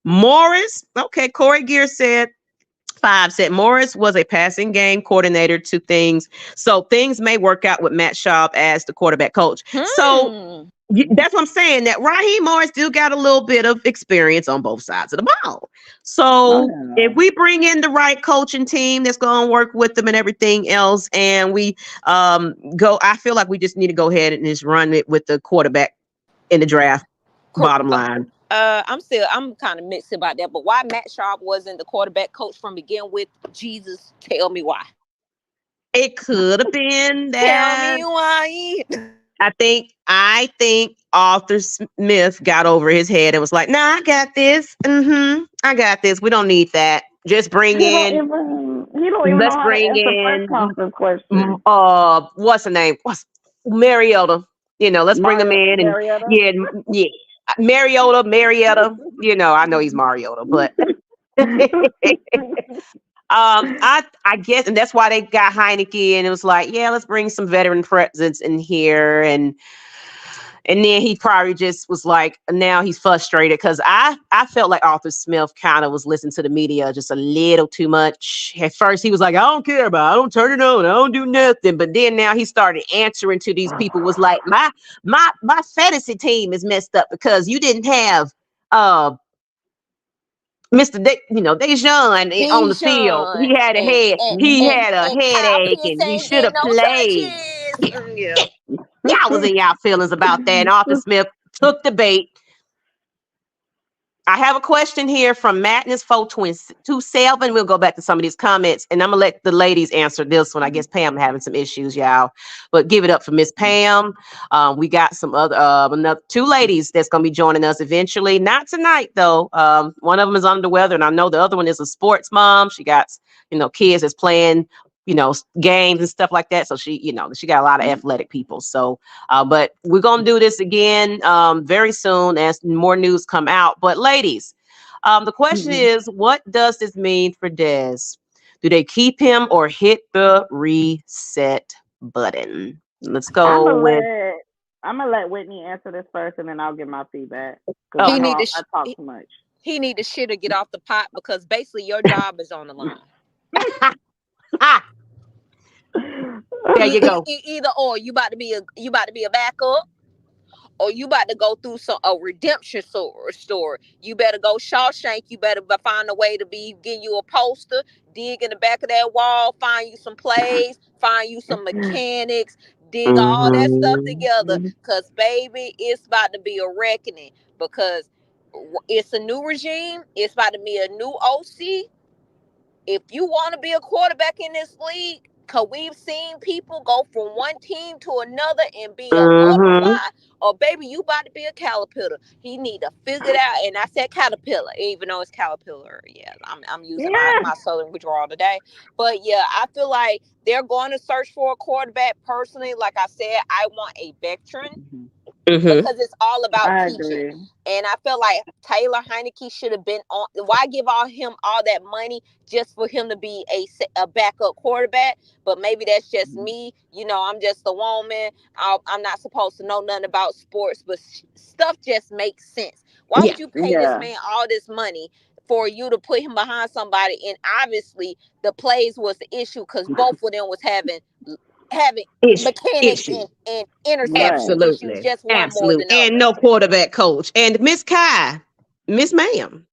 Morris. Okay. Corey Gear said 5 said Morris was a passing game coordinator to things. So things may work out with Matt Schaub as the quarterback coach. So that's what I'm saying, that Raheem Morris still got a little bit of experience on both sides of the ball. So if we bring in the right coaching team that's going to work with them and everything else, and we I feel like we just need to go ahead and just run it with the quarterback in the draft. Bottom line. I'm kind of mixed about that, but why Matt Schaub wasn't the quarterback coach from begin with? Jesus, tell me why. It could have been that. Tell me why. I think Arthur Smith got over his head and was like, "Nah, I got this. I got this. We don't need that. Just bring in. He don't even let's know bring how to in. What's her name? Mariota? Let's bring him in and yeah. Mariota. I know he's Mariota, but I guess, and that's why they got Heineke, and it was like, yeah, let's bring some veteran presence in here, and And then he probably just was like, now he's frustrated because I felt like Arthur Smith kind of was listening to the media just a little too much. At first, he was like, I don't care about it. I don't turn it on. I don't do nothing. But then now he started answering to these people was like, my fantasy team is messed up because you didn't have Mr. Dejan on the field. Dijon He had a head. He had a and Kyle headache Pitts and he ain't should getting have no played. touches. Yeah. Y'all was in y'all feelings about that. And Arthur Smith took the bait. I have a question here from Madness427. We'll go back to some of these comments, and I'm gonna let the ladies answer this one. I guess Pam having some issues, y'all, but give it up for Miss Pam. We got some other another two ladies that's gonna be joining us eventually. Not tonight though. One of them is under the weather, and I know the other one is a sports mom. She got kids that's playing games and stuff like that. So she got a lot of athletic people. So, but we're going to do this again very soon as more news come out. But ladies, the question is, what does this mean for Dez? Do they keep him or hit the reset button? Let's go I'm gonna let Whitney answer this first, and then I'll give my feedback. Okay. He need I to talk too much. He need to shit or get off the pot because basically your job is on the line. There you go. Either or, you about to be a backup, or you about to go through a redemption story. You better go Shawshank. You better find a way to get you a poster, dig in the back of that wall, find you some plays, find you some mechanics, dig all that stuff together. Because baby, it's about to be a reckoning. Because it's a new regime. It's about to be a new OC. If you want to be a quarterback in this league, because we've seen people go from one team to another and be a butterfly, or baby, you about to be a caterpillar. He need to figure it out. And I said caterpillar, even though it's caterpillar. Yeah, I'm using my southern withdrawal today. But yeah, I feel like they're going to search for a quarterback. Personally, like I said, I want a veteran. Because it's all about teaching. And I feel like Taylor Heineke should have been on. Why give him all that money just for him to be a backup quarterback? But maybe that's just me. I'm just a woman. I'm not supposed to know nothing about sports, but stuff just makes sense. Why would you pay this man all this money for you to put him behind somebody? And obviously the plays was the issue because both of them was having mechanics and interception issues, just one more than and other. no quarterback coach. And Miss Ma'am,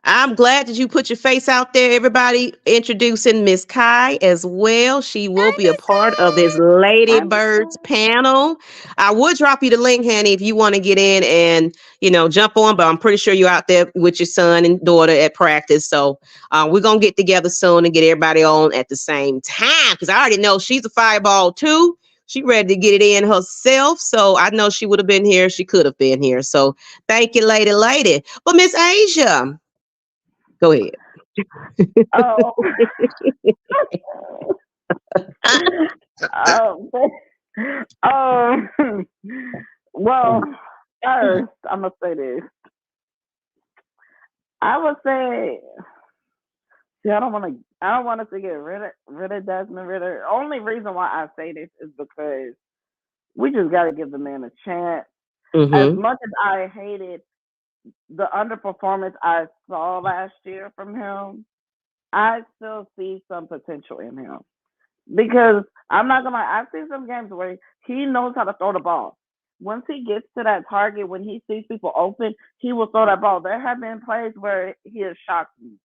I'm glad that you put your face out there. Everybody introducing Miss Kai as well. She will be a part of this Lady Birds panel. I would drop you the link, honey, if you want to get in and jump on. But I'm pretty sure you're out there with your son and daughter at practice. So we're gonna get together soon and get everybody on at the same time because I already know she's a fireball too. She ready to get it in herself. So I know she would have been here. She could have been here. So thank you, lady. But Miss Asia. Go ahead. Oh. Well, first, I'm gonna say this. I would say, see, I don't want us to get rid of Desmond Ridder. Only reason why I say this is because we just got to give the man a chance. As much as I hated the underperformance I saw last year from him, I still see some potential in him. Because I'm not gonna lie, I've seen some games where he knows how to throw the ball. Once he gets to that target, when he sees people open, he will throw that ball. There have been plays where he has shocked me.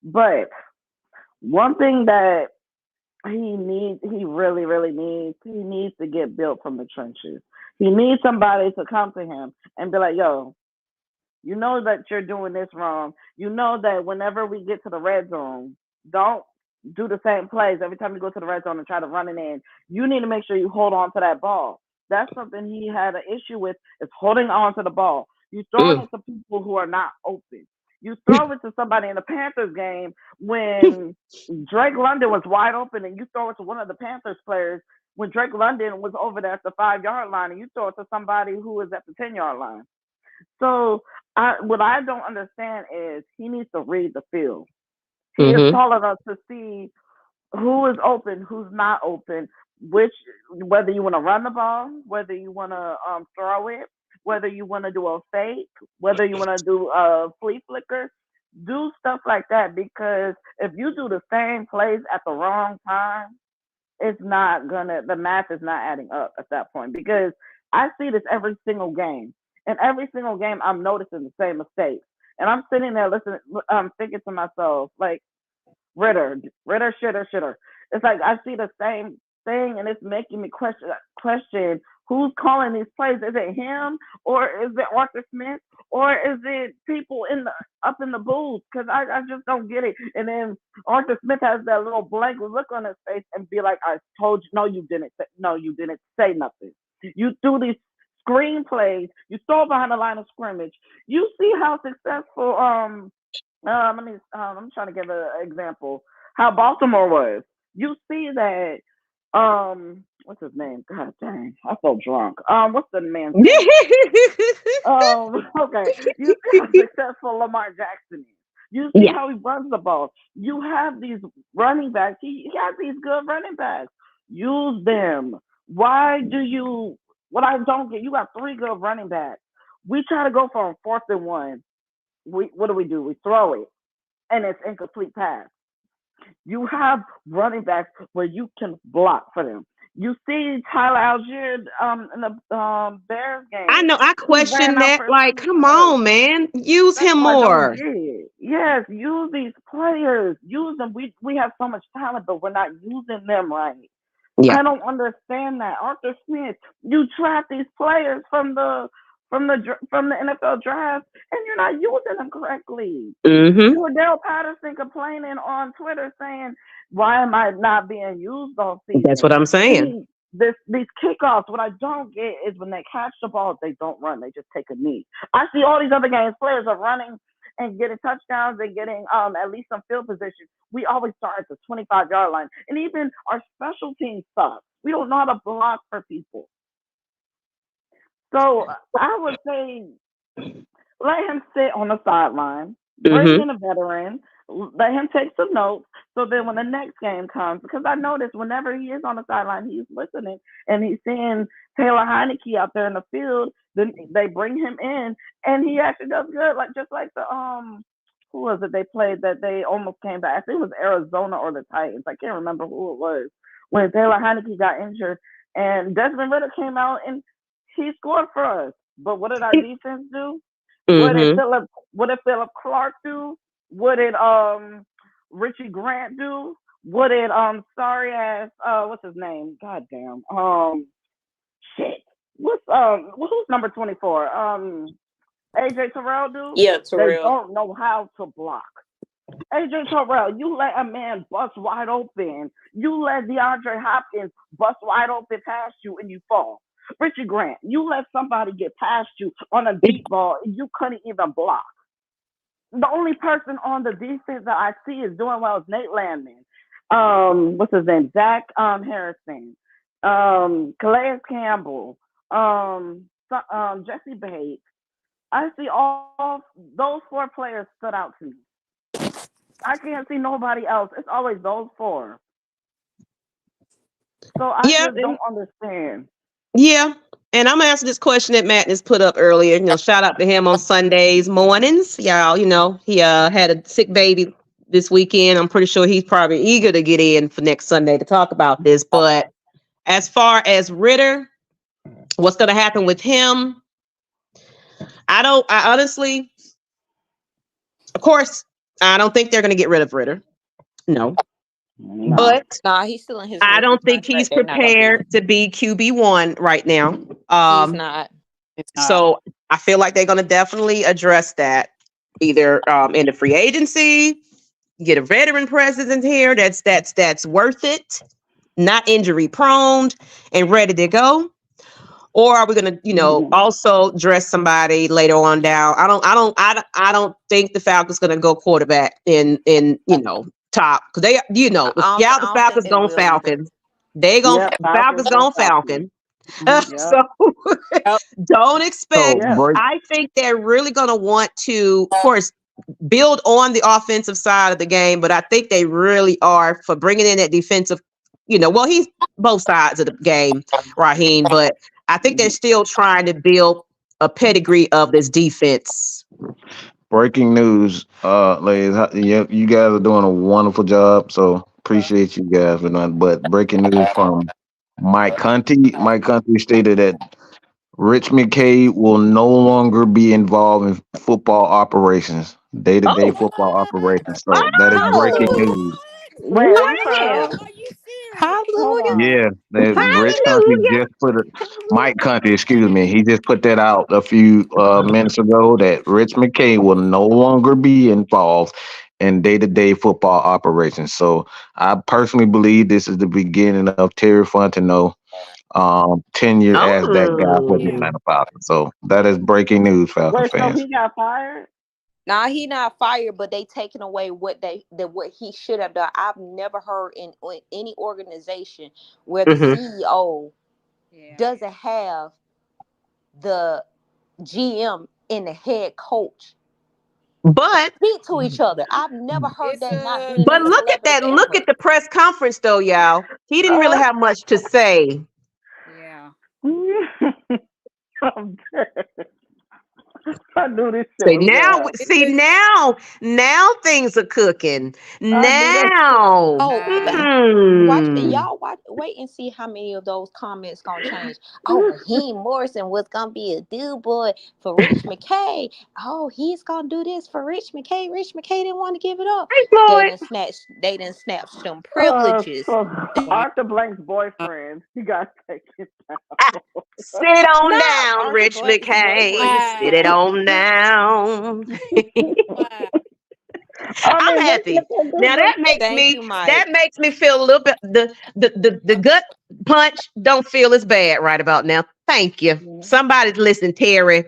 But one thing that he really, really needs, he needs to get built from the trenches. He needs somebody to come to him and be like, yo, you know that you're doing this wrong. You know that whenever we get to the red zone, don't do the same plays every time you go to the red zone and try to run it in. You need to make sure you hold on to that ball. That's something he had an issue with, is holding on to the ball. You throw it to people who are not open. You throw it to somebody in the Panthers game when Drake London was wide open, and you throw it to one of the Panthers players when Drake London was over there at the 5-yard line, and you throw it to somebody who is at the 10-yard line. So what I don't understand is he needs to read the field. He is tall enough to see who is open, who's not open, whether you want to run the ball, whether you want to throw it, whether you want to do a fake, whether you want to do a flea flicker, do stuff like that, because if you do the same plays at the wrong time, the math is not adding up at that point, because I see this every single game. And every single game I'm noticing the same mistakes. And I'm sitting there listening, thinking to myself, like, Ritter, shitter. It's like I see the same thing, and it's making me question who's calling these plays. Is it him, or is it Arthur Smith, or is it people up in the booth? Because I just don't get it. And then Arthur Smith has that little blank look on his face and be like, "I told you, no, you didn't say nothing. You threw these screen plays. You stole behind the line of scrimmage. You see how successful I'm trying to give an example. How Baltimore was. You see that what's his name? God dang, I'm so drunk. What's the man's name? Okay. You see how successful Lamar Jackson is. You see how he runs the ball. You have these running backs. He has these good running backs. Use them. Why do you? What I don't get, you got 3 good running backs. We try to go for a 4th and 1. What do? We throw it, and it's incomplete pass. You have running backs where you can block for them. You see Tyler Algier in the Bears game. I know. I question that. Like, come on, man. Use him more. Yes, use these players. Use them. We have so much talent, but we're not using them right. Yeah. I don't understand that. Arthur Smith, you draft these players from the NFL draft, and you're not using them correctly. Mm-hmm. Cordell Patterson complaining on Twitter saying, "Why am I not being used all season?" That's what I'm saying. These kickoffs, what I don't get is when they catch the ball, they don't run. They just take a knee. I see all these other games, players are running and getting touchdowns. They're getting at least some field position. We always start at the 25-yard line. And even our special teams suck. We don't know how to block for people. So I would say let him sit on the sideline, bring in a veteran, let him take some notes, so then when the next game comes, because I notice whenever he is on the sideline, he's listening and he's seeing Taylor Heineke out there in the field, then they bring him in and he actually does good, just like the who was it they played that they almost came back? I think it was Arizona or the Titans. I can't remember who it was. When Taylor Heineke got injured and Desmond Ridder came out and he scored for us. But what did our defense do? Mm-hmm. What did Philip Clark do? What did Richie Grant do? What did sorry ass what's his name? Goddamn. Shit. Who's number 24? AJ Terrell do? Yeah, Terrell. They don't know how to block. AJ Terrell, you let a man bust wide open. You let DeAndre Hopkins bust wide open past you and you fall. Richie Grant, you let somebody get past you on a deep ball and you couldn't even block. The only person on the defense that I see is doing well is Nate Landman. What's his name? Zach Harrison. Calais Campbell. Jesse Bates. I see all those 4 players stood out to me. I can't see nobody else. It's always those 4. So I just don't understand. Yeah. And I'm gonna answer this question that Matt has put up earlier. Shout out to him on Sundays mornings. Y'all, he had a sick baby this weekend. I'm pretty sure he's probably eager to get in for next Sunday to talk about this. But as far as Ritter, what's gonna happen with him? I honestly, of course, I don't think they're gonna get rid of Ritter. No. But he's still in his. I don't think he's prepared to be QB1 right now. He's not. So I feel like they're going to definitely address that either in the free agency, get a veteran presence here that's worth it, not injury prone and ready to go. Or are we going to, also dress somebody later on down? I don't think the Falcons going to go quarterback in top, because they, the Falcons going Falcon. They going Falcons going Falcon. So don't expect. I think they're really going to want to, of course, build on the offensive side of the game, but I think they really are for bringing in that defensive, well, he's both sides of the game, Raheem, but I think they're still trying to build a pedigree of this defense. Breaking news, ladies. You guys are doing a wonderful job. So appreciate you guys for that. But breaking news from Mike Conti. Mike Conti stated that Rich McKay will no longer be involved in football operations, day-to-day Oh, football operations. So that is breaking Oh, news. Wait, I'm wow. sorry. Are you serious? Hold hallelujah. on. Yeah, Rich Conti Hallelujah. just put it. Mike Conti, excuse me, he just put that out a few minutes ago that Rich McKay will no longer be involved in day-to-day football operations. So I personally believe this is the beginning of Terry Fontenot tenure as that guy for the Oh. Atlanta Falcons. So that is breaking news, Falcons Wait, so fans. he got fired? Now he not fired, but they taking away what he should have done. I've never heard in any organization where the Mhm. CEO Yeah. doesn't have the GM and the head coach But speak to each other. I've never heard It's that not a being in the look at that. collaborative Look at effort. the press conference though, y'all. He didn't really have much to say. yeah. I'm dead. I knew this shit See was gonna happen. now things are cooking. I knew that shit. Now, Oh, mm. wait and see how many of those comments gonna change. Oh, Raheem Morrison was gonna be a dude boy for Rich McKay. Oh, he's gonna do this for Rich McKay. Rich McKay didn't want to give it up. Hey, They Floyd. didn't snatch some privileges. So Arthur Blank's boyfriend, he got taken down. Sit on No, down, Arthur Rich Blank's McKay. boyfriend. Sit it on down. Wow. I'm happy. Now Thank you, Mike. that makes me feel a little bit the gut punch don't feel as bad right about now. Thank you. Somebody's listening, Terry.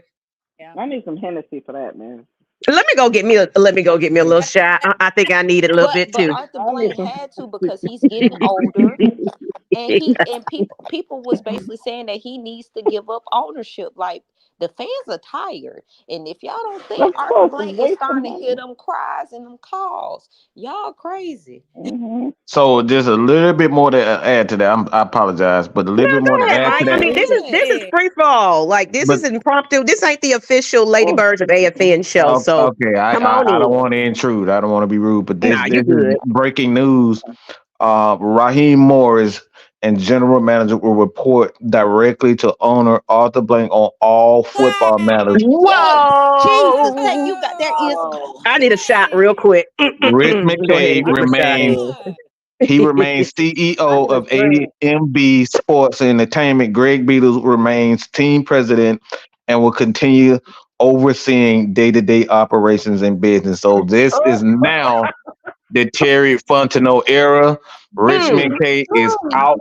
I need some Hennessy for that, man. Let me go get me a little shot. I think I need it a little bit But too. Arthur Blank had to because he's getting older, and people was basically saying that he needs to give up ownership. Like the fans are tired, and if y'all don't think That's Arthur close. Blank is Waste of starting to money. hear them cries and them calls, y'all crazy. Mm-hmm. So just a little bit more to add to that. I apologize, but a No, little bit more go to ahead, add to Mike. I that. mean, this is Yeah. free fall. Like this But is impromptu. This ain't the official Lady Oh, Birds of AFN show. So okay, come on I don't in. want to intrude. I don't want to be rude, but Nah, you this is good. breaking news. Raheem Morris and general manager will report directly to owner Arthur Blank on all football matters. Yes, Jesus, that Whoa! you got that is. oh. I need a shot real quick. Rich Let me go ahead McKay and get my shot remains in. God. he remains CEO I of just drink. AMB Sports and Entertainment. Greg Beatles remains team president and will continue overseeing day-to-day operations and business. So this is now the Terry Fontenot era. Rich Mm. McKay is out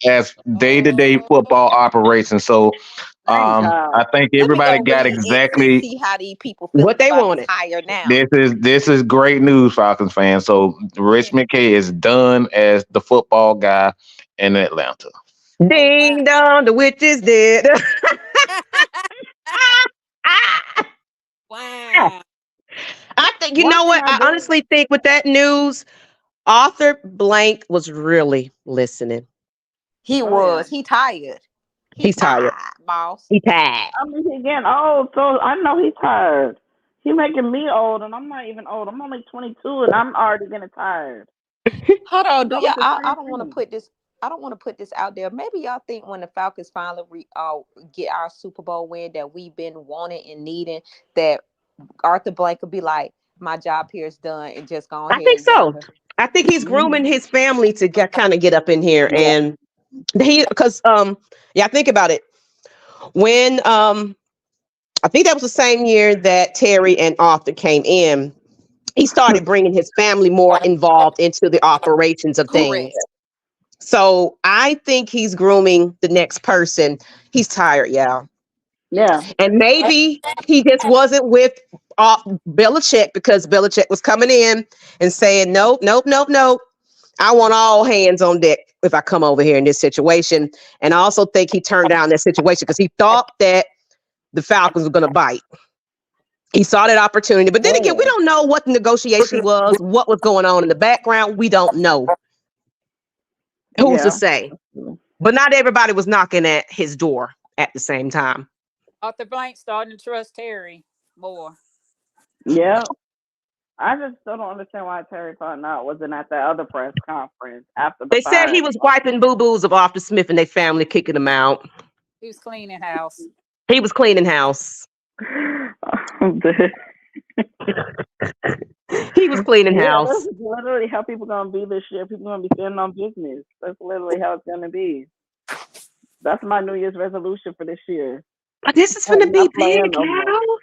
as day-to-day Oh. football operations. So Thank God. I think Let me everybody go got read it and exactly see how these people What feeling they about his wanted. hire now. this is great news, Falcons fans. So Rich Yeah. McKay is done as the football guy in Atlanta. Oh wow. Ding dong, the witch is dead. Wow. I think you One know thing what? I I do. honestly think with that news, Arthur Blank was really listening. He Oh yeah. was. He tired. He He's tired. boss. He tired. I mean, he's getting old, so I know he's tired. He's making me old, and I'm not even old. I'm only 22, and I'm already getting tired. Hold on, do That y'all? was the I same don't want to thing. put this. I don't want to put this out there. Maybe y'all think when the Falcons finally get our Super Bowl win that we've been wanting and needing, that Arthur Blank will be like, "My job here is done," and just go I ahead think and get so. over. I think he's grooming his family to kind of get up in here, Yeah. and because yeah, think about it. When I think that was the same year that Terry and Arthur came in. He started bringing his family more involved into the operations of things. Correct. So I think he's grooming the next person. He's tired, y'all. Yeah. And maybe he just wasn't with Belichick because Belichick was coming in and saying, nope, nope, nope, nope. I want all hands on deck if I come over here in this situation. And I also think he turned down that situation because he thought that the Falcons were going to bite. He saw that opportunity. But then again, we don't know what the negotiation was, what was going on in the background. We don't know. Who's to Yeah. say? But not everybody was knocking at his door at the same time. Arthur Blank starting to trust Terry more. Yeah. I just still don't understand why Terry Fontenot wasn't at that other press conference after the They said he firing. was wiping boo-boos of Arthur Smith and their family, kicking him out. He was cleaning house. He was cleaning house. He was cleaning house. That's literally how people gonna be this year. People gonna be standing on business. That's literally how it's gonna be. That's my New Year's resolution for this year. This is gonna be big, y'all.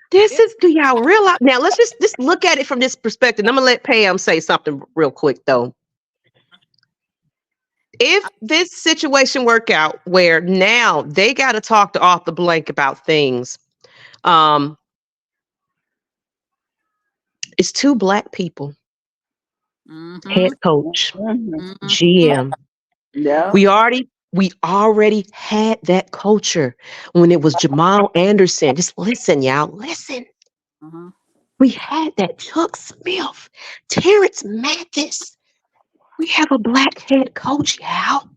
Do y'all realize? Now let's just look at it from this perspective. I'm gonna let Pam say something real quick though. If this situation work out where now they got to talk to Arthur Blank about things, it's two Black people, head coach, GM. Yeah. We already had that culture when it was Jamal Anderson. Just listen, y'all. Listen. We had that Chuck Smith, Terrence Mathis. We have a Black head coach, y'all,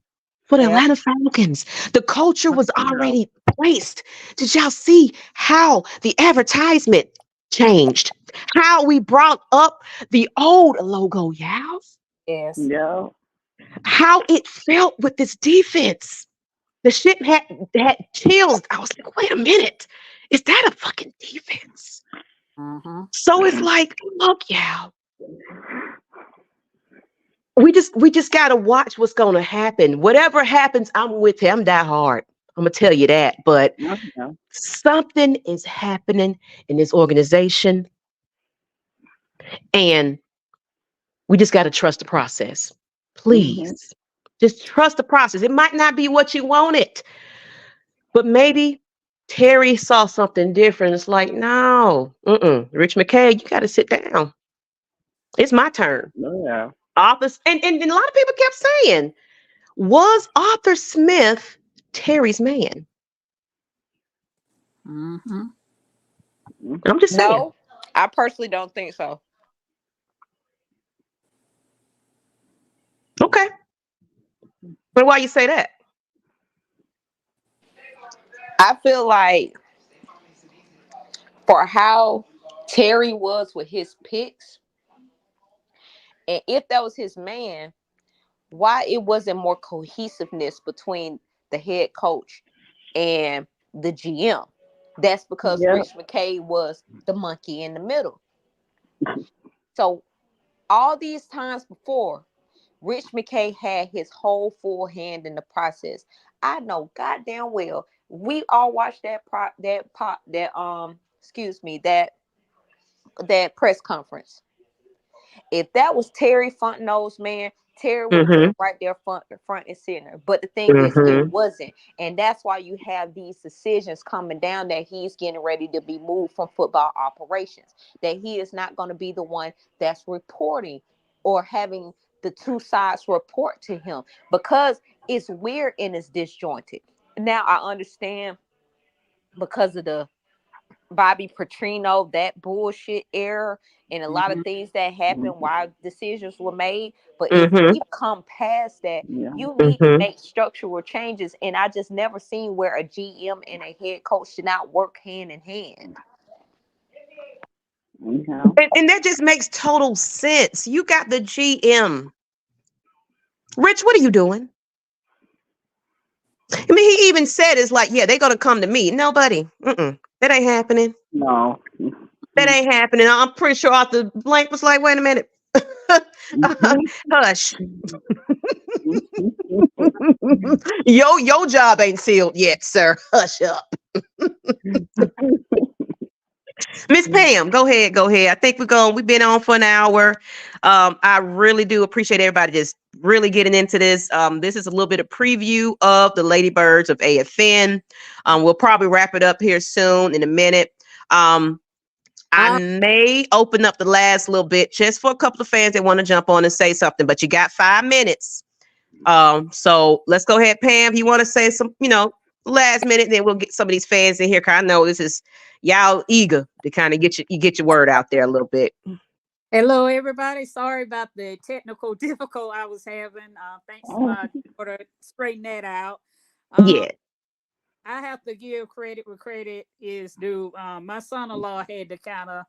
for the Atlanta Falcons. The culture was already placed. Did y'all see how the advertisement changed? How we brought up the old logo, y'all? Yes. Yeah. How it felt with this defense. The shit had chills. I was like, wait a minute. Is that a fucking defense? So it's like, look, y'all. We just gotta watch what's gonna happen. Whatever happens, I'm with him. I'm die hard. I'm gonna tell you that. But something is happening in this organization, and we just gotta trust the process. Please, just trust the process. It might not be what you wanted, but maybe Terry saw something different. It's like, no, Rich McKay, you gotta sit down. It's my turn. Yeah. Arthur, and a lot of people kept saying, was Arthur Smith Terry's man? I'm just saying. No, I personally don't think so. Okay. But why you say that? I feel like for how Terry was with his picks, and if that was his man, why it wasn't more cohesiveness between the head coach and the GM? That's because Rich McKay was the monkey in the middle. So all these times before, Rich McKay had his whole full hand in the process. I know goddamn well we all watched that press conference. If that was Terry Fontenot's man, Terry would have been right there front and center. But the thing is, it wasn't. And that's why you have these decisions coming down that he's getting ready to be moved from football operations, that he is not going to be the one that's reporting or having the two sides report to him, because it's weird and it's disjointed. Now I understand because of the Bobby Petrino, that bullshit error, and a lot of things that happened while decisions were made. But if you come past that, you need to make structural changes. And I just never seen where a GM and a head coach should not work hand in hand. And that just makes total sense. You got the GM. Rich, what are you doing? I mean, he even said it's like, yeah, they're going to come to me. No, buddy. That ain't happening. No. That ain't happening. I'm pretty sure Arthur Blank was like, wait a minute. Hush. Your job ain't sealed yet, sir. Hush up. Miss Pam, go ahead. I think we've been on for an hour. I really do appreciate everybody just really getting into this. This is a little bit of preview of the Ladybirds of AFN. We'll probably wrap it up here soon in a minute. I may open up the last little bit just for a couple of fans that want to jump on and say something, but you got 5 minutes. So let's go ahead, Pam. You want to say some, last minute, then we'll get some of these fans in here. Cause I know this is y'all eager to kind of get your word out there a little bit. Hello, everybody. Sorry about the technical difficulty I was having. Thanks for straightening that out. Um, Yeah. I have to give credit where credit is due. My son-in-law had to kind of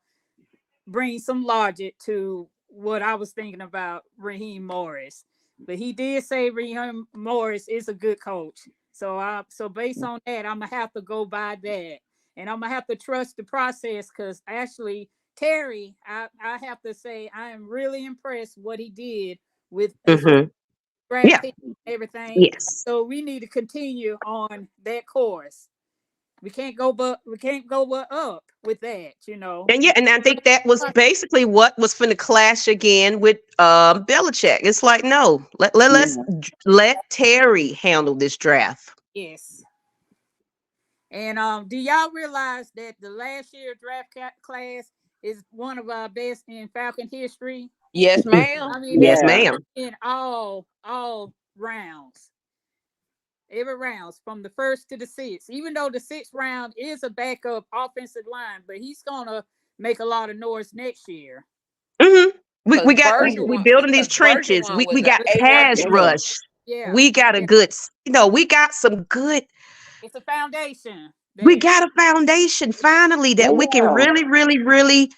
bring some logic to what I was thinking about Raheem Morris. But he did say Raheem Morris is a good coach. So based on that, I'm gonna have to go by that, and I'm gonna have to trust the process because actually Terry, I have to say I am really impressed what he did with as far Mm-hmm. as draft Yeah. pick and everything. Yes. So we need to continue on that course. We can't go but up with that, you know. And yeah, and I think that was basically what was finna clash again with Belichick. It's like, no, let's Yeah. let Terry handle this draft. Yes. And do y'all realize that the last year class is one of our best in Falcon history? Yes, ma'am. I mean, Yes, Yeah. ma'am. in all rounds, every rounds from the first to the sixth. Even though the sixth round is a backup offensive line, but he's gonna make a lot of noise next year. Hmm. We Because we got we building these trenches. We was an got A1 pass Yeah. defender. rush. Yeah, We got a yeah. good, we got some good. It's a foundation We there. got a foundation finally that we can Yeah. really, really, really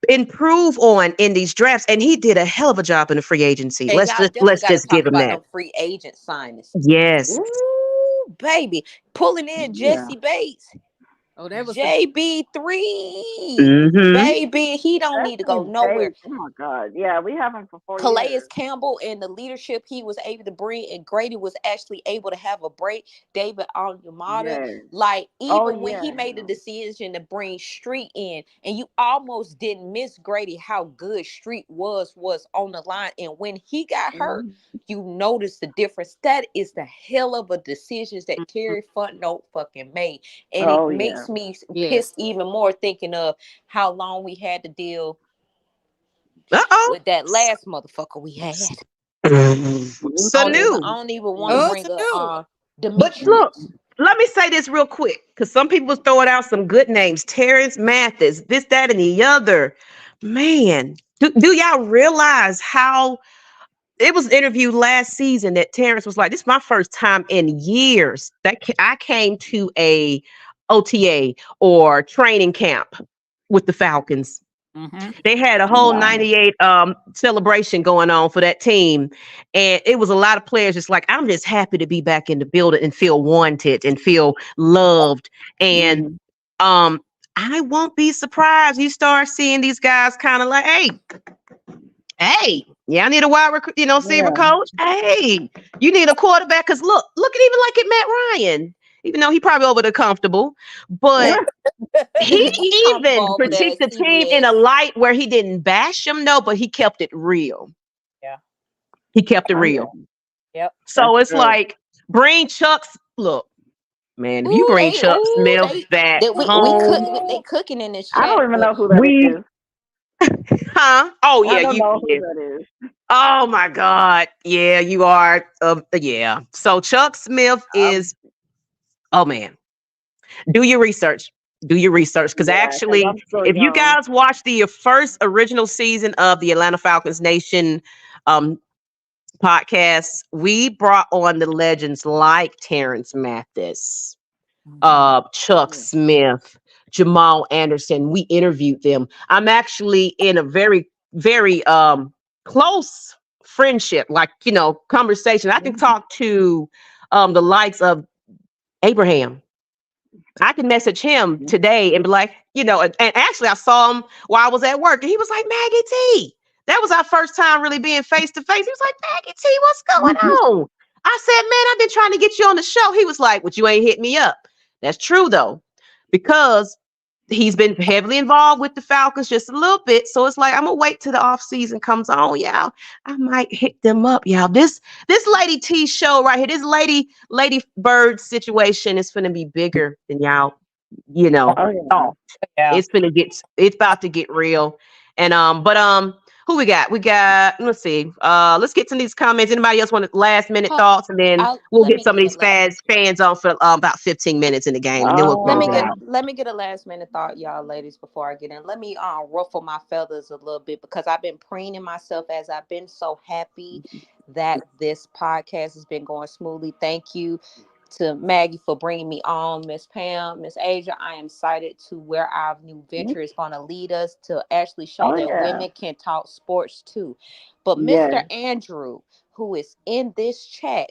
improve on in these drafts. And he did a hell of a job in the free agency. And Let's y'all just definitely let's got to just give talk him about that. them free agent signings. Yes. Ooh, baby. Pulling in Yeah. Jesse Bates. Oh, that was the JB3. Mm-hmm. Baby, he don't need to go Especially nowhere. Bates. Oh my God. Yeah, we have him for 4 years. Calais Campbell and the leadership he was able to bring, and Grady was actually able to have a break. David Onyemata, Yes. like Oh even when yeah. he made the decision to bring Street in, and you almost didn't miss Grady how good Street was on the line, and when he got hurt, Mhm. you notice the difference. That is the hell of a decisions that Terry Footnote fucking made, and it Oh yeah. makes me yes. pissed even more thinking of how long we had to deal Uh-oh. with that last motherfucker we had. I don't even, I Sanu. don't even want to Oh, Mhm. bring to up do. But look, Demetrius. let me say this real quick, because some people was throwing out some good names. Terrence Mathis, this, that, and the other. Man, do y'all realize how it was interviewed last season that Terrence was like, this is my first time in years that I came to a OTA or training camp with the Falcons. Mm-hmm. They had a whole Wow. 98 celebration going on for that team. And it was a lot of players just like, I'm just happy to be back in the building and feel wanted and feel loved. And Mhm. um, I won't be surprised you start seeing these guys kind of like, hey, yeah, I need a wide receiver Yeah. coach. Hey, you need a quarterback. Cause look at even like at Matt Ryan, even though he probably over the comfortable, but he He even comfortable over there critiqued at the team in a CBS. light where he didn't bash them, no, but he kept it real. Yeah. He kept it Oh yeah. real. Yep. That's So it's true. like bring Chuck's look, man. If you Ooh, bring they Chuck ooh Smith they back that we cook home, they cooking in this I chat, don't even but know who that we is. huh? Oh I yeah, don't you know who yeah. that is. Oh my God. Yeah, you are. Yeah. So Chuck Smith Um, is, oh man, do your research. Do your research. Because yeah, because actually, I'm still if you young. guys watch the first original season of the Atlanta Falcons Nation um, podcast, we brought on the legends like Terrence Mathis, Mm-hmm. Chuck Yeah. Smith, Jamal Anderson. We interviewed them. I'm actually in a very, very close friendship, like, conversation. I can Mhm. talk to the likes of Abraham. I can message him today and be like, and actually I saw him while I was at work and he was like, Maggie T. That was our first time really being face to face. He was like, Maggie T, what's going on? I said, man, I've been trying to get you on the show. He was like, but you ain't hit me up. That's true though, because he's been heavily involved with the Falcons just a little bit. So it's like, I'm gonna wait till the off season comes on, y'all. I might hit them up, y'all. This Lady T show right here, this Lady Bird situation is gonna be bigger than y'all, Oh yeah. thought. Yeah. It's about to get real. And but Who we got? Let's see. Let's get to these comments. Anybody else want last minute thoughts? And then we'll let get me some of get these fans on for about 15 minutes in the game, and then we'll close it out. let me get a last minute thought, y'all ladies, before I get in. Let me ruffle my feathers a little bit, because I've been preening myself as I've been so happy that this podcast has been going smoothly. Thank you to Maggie for bringing me on, Miss Pam, Miss Asia. I am excited to where our new venture is going to lead us to actually show that women can talk sports too. But Mr. Andrew, who is in this chat,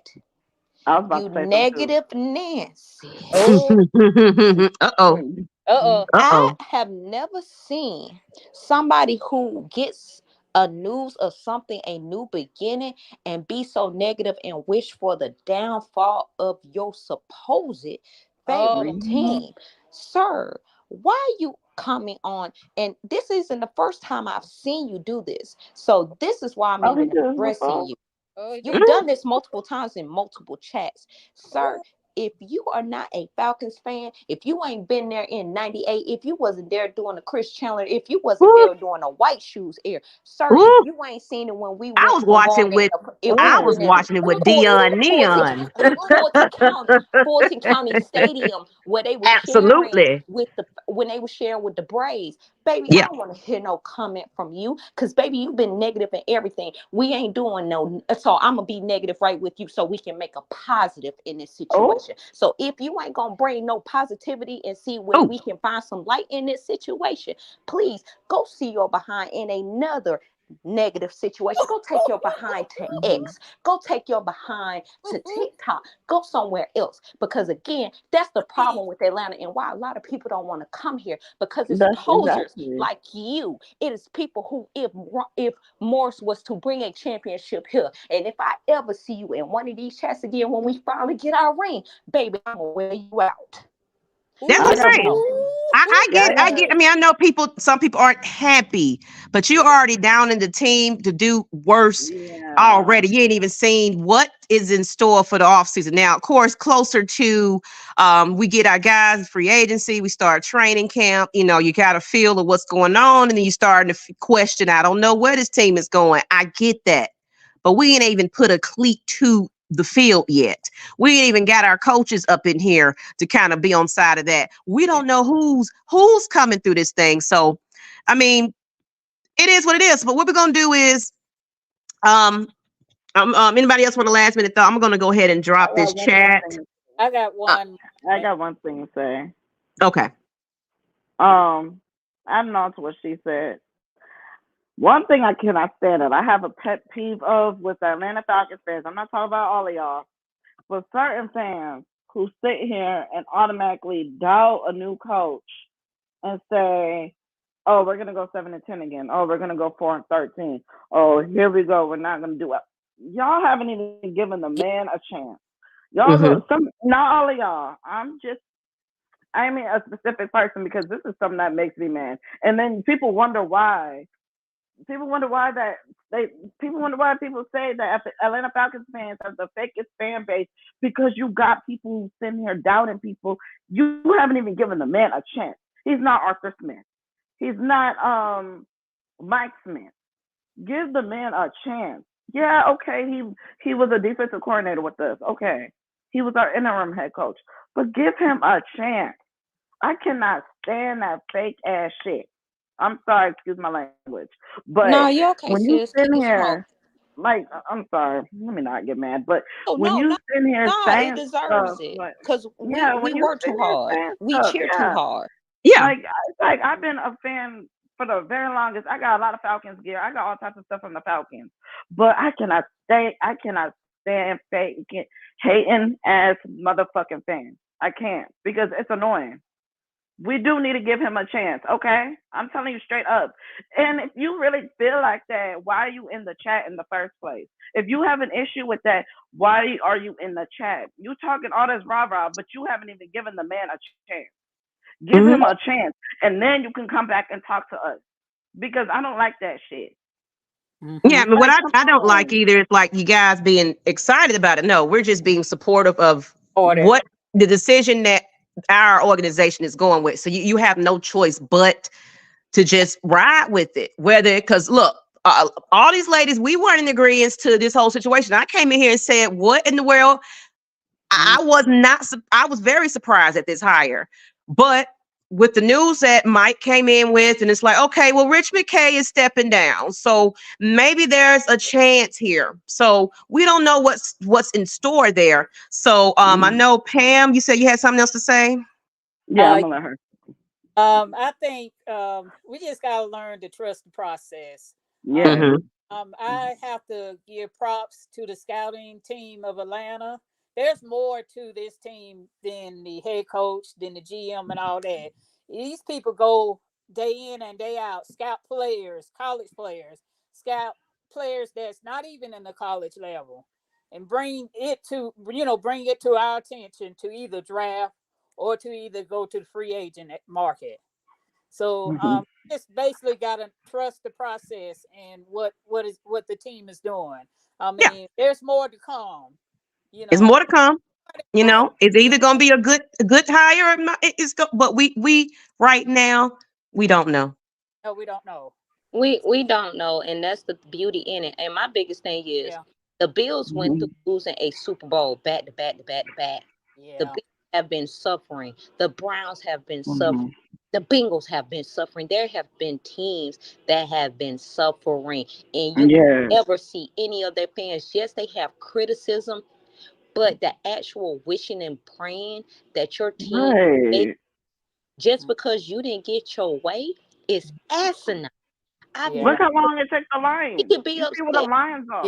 you negative Nancy. I have never seen somebody who gets a news of something, a new beginning, and be so negative and wish for the downfall of your supposed favorite team. Sir, why are you coming on? And this isn't the first time I've seen you do this. So this is why I'm even addressing you. You've done this multiple times in multiple chats. Sir, if you are not a Falcons fan, if you ain't been there in 98, if you wasn't there doing a Chris Chandler, if you wasn't there doing a White Shoes air, sir, if you ain't seen it when we went I was watching it with Dion Neon. Fulton County Stadium, where they were sharing with the Braves. Baby, I don't want to hear no comment from you, because baby, you've been negative in everything. We ain't doing so I'm gonna be negative right with you so we can make a positive in this situation. So if you ain't gonna bring no positivity and see where we can find some light in this situation, please go see your behind in another negative situation. Go take your behind to X. Go take your behind to TikTok. Go somewhere else. Because again, that's the problem with Atlanta, and why a lot of people don't want to come here, because it's posers like you. It is people who, if Morris was to bring a championship here, and if I ever see you in one of these chats again when we finally get our ring, baby, I'm gonna wear you out. That's what I'm saying. I get it. I mean, I know some people aren't happy, but you're already down in the team to do worse already. You ain't even seen what is in store for the offseason. Now, of course, closer to we get our guys free agency, we start training camp, you got a feel of what's going on, and then you start to question, I don't know where this team is going. I get that. But we ain't even put a cleat to the field yet. We ain't even got our coaches up in here to kind of be on side of that. We don't know who's coming through this thing. So, I mean, it is what it is. But what we're gonna do is, anybody else want a last minute thought? I'm gonna go ahead and drop this chat. I got one. I got one thing to say. Okay. Adding on to what she said. One thing I cannot stand it. I have a pet peeve of with the Atlanta Falcons fans. I'm not talking about all of y'all, but certain fans who sit here and automatically doubt a new coach and say, "Oh, we're gonna go 7-10 again. Oh, we're gonna go 4-13. Oh, here we go. We're not gonna do it." Y'all haven't even given the man a chance. Y'all, not all of y'all. I mean a specific person, because this is something that makes me mad. And then people wonder why. People wonder why people say that Atlanta Falcons fans are the fakest fan base, because you got people sitting here doubting people. You haven't even given the man a chance. He's not Arthur Smith. He's not Mike Smith. Give the man a chance. Yeah, okay, he was a defensive coordinator with us. Okay, he was our interim head coach, but give him a chance. I cannot stand that fake ass shit. I'm sorry, excuse my language, but no, you're okay, when you sit here, like, I'm sorry, let me not get mad, but when you sit here saying it deserves stuff, it, because we when work too hard, we cheer too hard. Yeah, like I've been a fan for the very longest. I got a lot of Falcons gear. I got all types of stuff from the Falcons, but I cannot stand fake hating ass motherfucking fans. I can't, because it's annoying. We do need to give him a chance, okay? I'm telling you straight up. And if you really feel like that, why are you in the chat in the first place? If you have an issue with that, why are you in the chat? You talking all this rah-rah, but you haven't even given the man a chance. Give him a chance, and then you can come back and talk to us, because I don't like that shit. Yeah, I mean, what I don't like either is like you guys being excited about it. No, we're just being supportive of what the decision that our organization is going with. So you have no choice but to just ride with it. Because look, all these ladies, we weren't in agreement to this whole situation. I came in here and said, what in the world? I was not, I was very surprised at this hire. But with the news that Mike came in with, and it's like, okay, well, Rich McKay is stepping down. So maybe there's a chance here. So we don't know what's in store there. So I know, Pam, you said you had something else to say? Yeah, I'm gonna let her. I think we just gotta learn to trust the process. Yeah. I have to give props to the scouting team of Atlanta. There's more to this team than the head coach, than the GM and all that. These people go day in and day out, scout players, college players, scout players that's not even in the college level, and bring it to our attention to either draft or to either go to the free agent market. So just basically got to trust the process and what the team is doing. I mean, there's more to come. There's more to come. It's either gonna be a good hire or not. But we right now we don't know. No, we don't know. We don't know, and that's the beauty in it. And my biggest thing is the Bills went through losing a Super Bowl back to back to back to back. Yeah. The Bills have been suffering. The Browns have been suffering. The Bengals have been suffering. There have been teams that have been suffering, and you never see any of their fans. Yes, they have criticism, but the actual wishing and praying that your team, just because you didn't get your way, is asinine. Look how long it took the Lions. You see what the Lions are.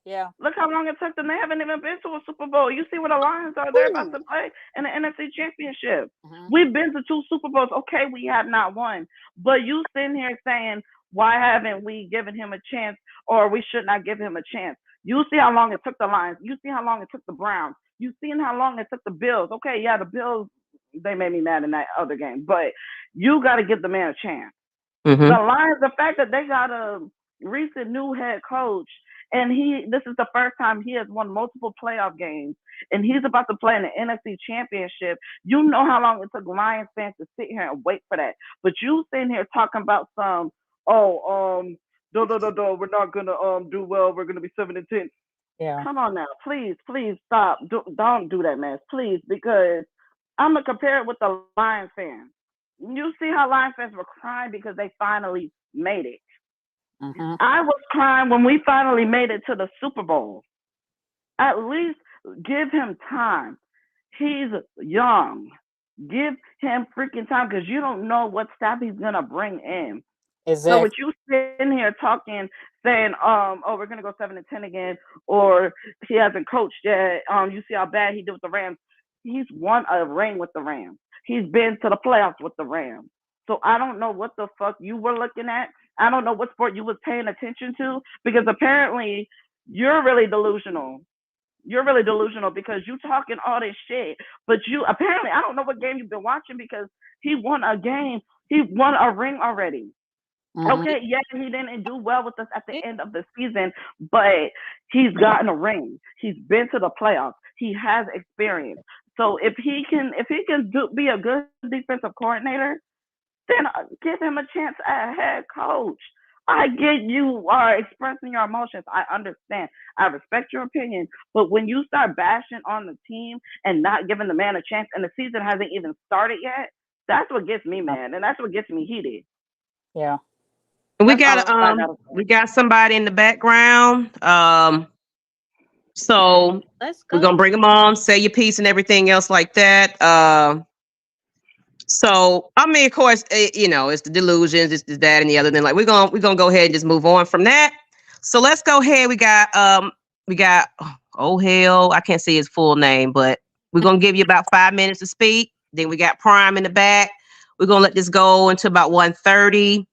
Yeah. Look how long it took them. They haven't even been to a Super Bowl. You see what the Lions are. They're about to play in the NFC Championship. We've been to 2 Super Bowls. Okay, we have not won. But you sitting here saying, why haven't we given him a chance, or we should not give him a chance? You see how long it took the Lions. You see how long it took the Browns. You seen how long it took the Bills. Okay, yeah, the Bills, they made me mad in that other game. But you got to give the man a chance. The Lions, the fact that they got a recent new head coach, and this is the first time he has won multiple playoff games, and he's about to play in the NFC Championship. You know how long it took Lions fans to sit here and wait for that. But you sitting here talking about some, we're not gonna do well. We're gonna be 7-10. Yeah. Come on now, please stop. Don't do that, man, please, because I'm gonna compare it with the Lions fans. You see how Lions fans were crying because they finally made it. I was crying when we finally made it to the Super Bowl. At least give him time. He's young. Give him freaking time, because you don't know what staff he's going to bring in. Exactly. So with you sitting here talking, saying, we're going to go 7-10 again, or he hasn't coached yet. You see how bad he did with the Rams. He's won a ring with the Rams. He's been to the playoffs with the Rams. So I don't know what the fuck you were looking at. I don't know what sport you was paying attention to, because apparently you're really delusional. You're really delusional because you talking all this shit, but you apparently, I don't know what game you've been watching, because he won a game. He won a ring already. Okay, yeah, he didn't do well with us at the end of the season, but he's gotten a ring. He's been to the playoffs. He has experience. So if he can be a good defensive coordinator, then give him a chance as head coach. I get you are expressing your emotions. I understand. I respect your opinion. But when you start bashing on the team and not giving the man a chance, and the season hasn't even started yet, that's what gets me mad, and that's what gets me heated. Yeah. We got somebody in the background. So we're gonna bring them on, say your piece and everything else like that. So I mean, of course, it's the delusions, it's that and the other. Then we're gonna go ahead and just move on from that. So let's go ahead. We got oh hell, I can't see his full name, but we're gonna give you about 5 minutes to speak. Then we got Prime in the back. We're gonna let this go until about 1:30.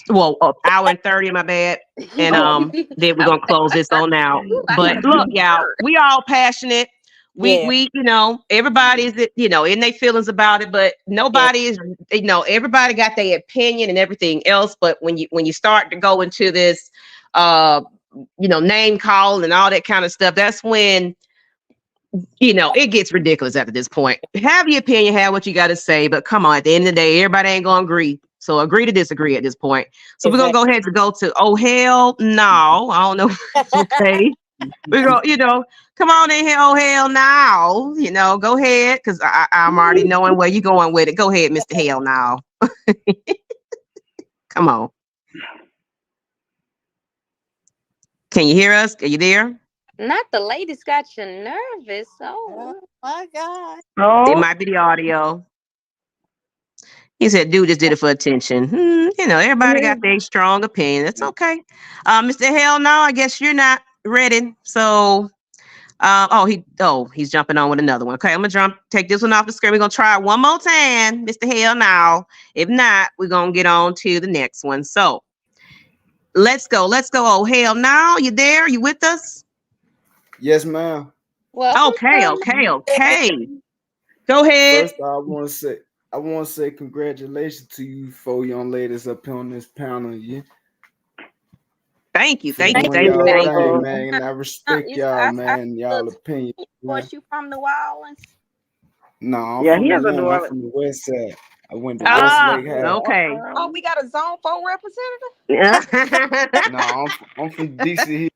Well, hour and 30, my bad. And then we're gonna close this on out. But look, y'all, we all passionate. We everybody is in their feelings about it, but nobody is, everybody got their opinion and everything else. But when you start to go into this name call and all that kind of stuff, that's when it gets ridiculous after this point. Have your opinion, have what you got to say, but come on, at the end of the day, everybody ain't gonna agree. So agree to disagree at this point. So we're gonna go ahead and go to oh hell no. I don't know. Okay. We're gonna, come on in here, oh hell no. Go ahead, because I'm already knowing where you're going with it. Go ahead, Mr. Hell now. Come on. Can you hear us? Are you there? Not the ladies got you nervous. Oh my God. It might be the audio. He said, dude just did it for attention. Everybody got their strong opinion. It's okay. Mr. Hell no, I guess you're not ready. So he's jumping on with another one. Okay, I'm gonna take this one off the screen. We're gonna try it one more time, Mr. Hell no. If not, we're gonna get on to the next one. So let's go. Oh hell no. You there? You with us? Yes, ma'am. well, Okay. Go ahead. First, I want to say congratulations to you four young ladies up here on this panel. Yeah. Thank you. Doing y'all thing, man. And I respect y'all, man. Y'all opinion. Was you from New Orleans? No, I'm from the West Side. I went to Westlake High. Okay. Oh, we got a Zone 4 representative? No, I'm from DC.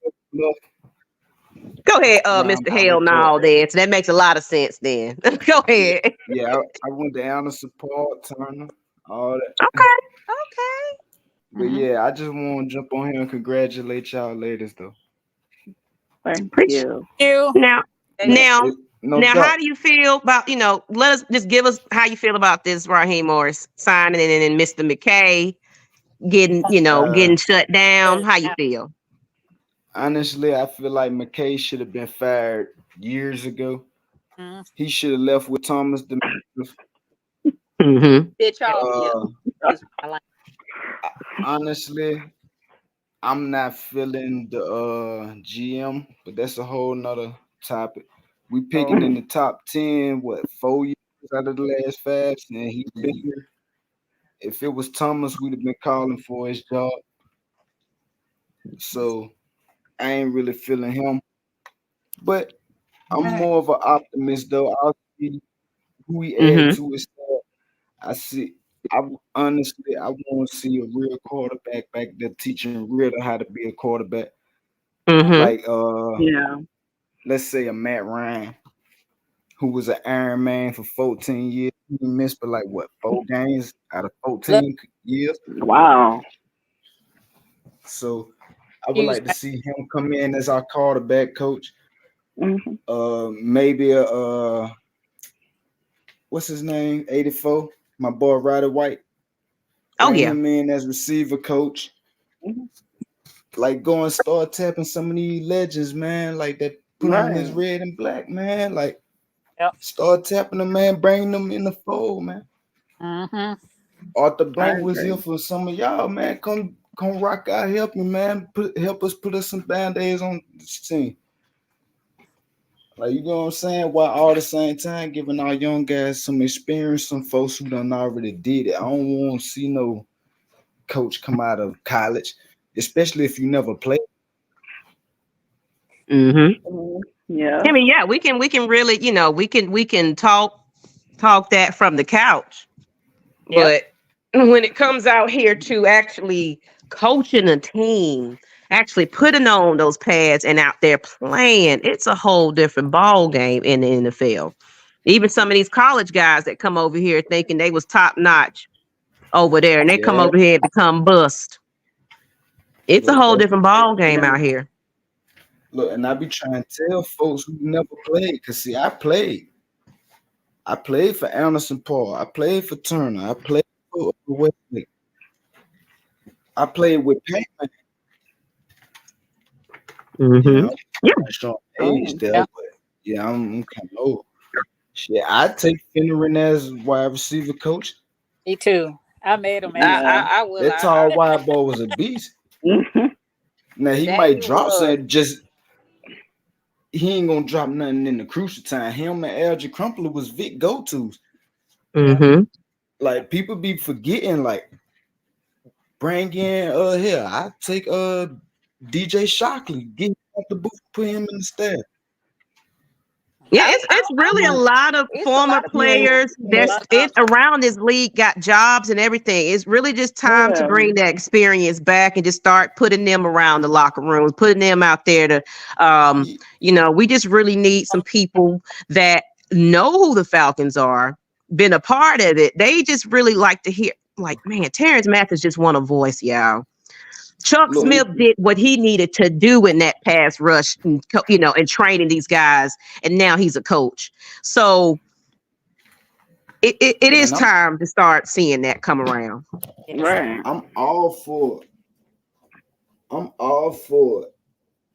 Go ahead, Mr. Hell no, then. So that makes a lot of sense then. Go ahead. Yeah, I went to Anderson Park, Turner, all that. Okay. But yeah, I just want to jump on here and congratulate y'all ladies, though. Thank you. Now, No now, doubt. how do you feel about, let us just give us how you feel about this Raheem Morris signing and then Mr. McKay getting shut down. How you feel? Honestly, I feel like McKay should have been fired years ago. He should have left with Thomas. Bitch off. Honestly, I'm not feeling the GM, but that's a whole nother topic. We picking in the top 10, 4 years out of the last 5, and he's been here. If it was Thomas, we'd have been calling for his job. So I ain't really feeling him. But I'm more of an optimist, though. I'll see who he add to his staff. I honestly want to see a real quarterback back there teaching Ryder how to be a quarterback. Like let's say a Matt Ryan, who was an Iron Man for 14 years. He missed for 4 games out of 14 years. Wow. So I would like to see him come in as our quarterback coach. Maybe what's his name? 84, my boy Ryder White. Bring him in as receiver coach. Like go and start tapping some of these legends, man. Like that put on his red and black, man. Like start tapping them, man. Bring them in the fold, man. Arthur Blank was here for some of y'all, man. Come rock out, help me, man. Help us put us some band-aids on this team. Like, you know what I'm saying? While all the same time giving our young guys some experience, some folks who done already did it. I don't want to see no coach come out of college, especially if you never played. Yeah. I mean, we can really, we can talk that from the couch. But when it comes out here to actually coaching a team, actually putting on those pads and out there playing, it's a whole different ball game in the NFL. Even some of these college guys that come over here thinking they was top notch over there, and they come over here and become bust. It's a whole different ball game out here. Look, and I be trying to tell folks who never played, because see, I played for Anderson Paul. I played for Turner. I played for Westlake. I played with Payman. Strong age there, but I'm kind of old. Shit, I take Finneran as wide receiver coach. Me too. I made him. I will. That tall wide ball was a beast. Now he might drop something. Just he ain't gonna drop nothing in the crucial time. Him and Algie Crumpler was Vic go-tos. Like people be forgetting. Like bring in here. I take DJ Shockley, get him off the booth, put him in the staff. Yeah, it's really a lot of It's a former lot of players that's in around this league got jobs and everything. It's really just time to bring that experience back and just start putting them around the locker rooms, putting them out there to, we just really need some people that know who the Falcons are, been a part of it. They just really like to hear, like, man, Terrence Mathis just want a voice, y'all. Chuck Smith did what he needed to do in that pass rush, and, and training these guys, and now he's a coach. So it is time to start seeing that come around. Right. I'm all for it.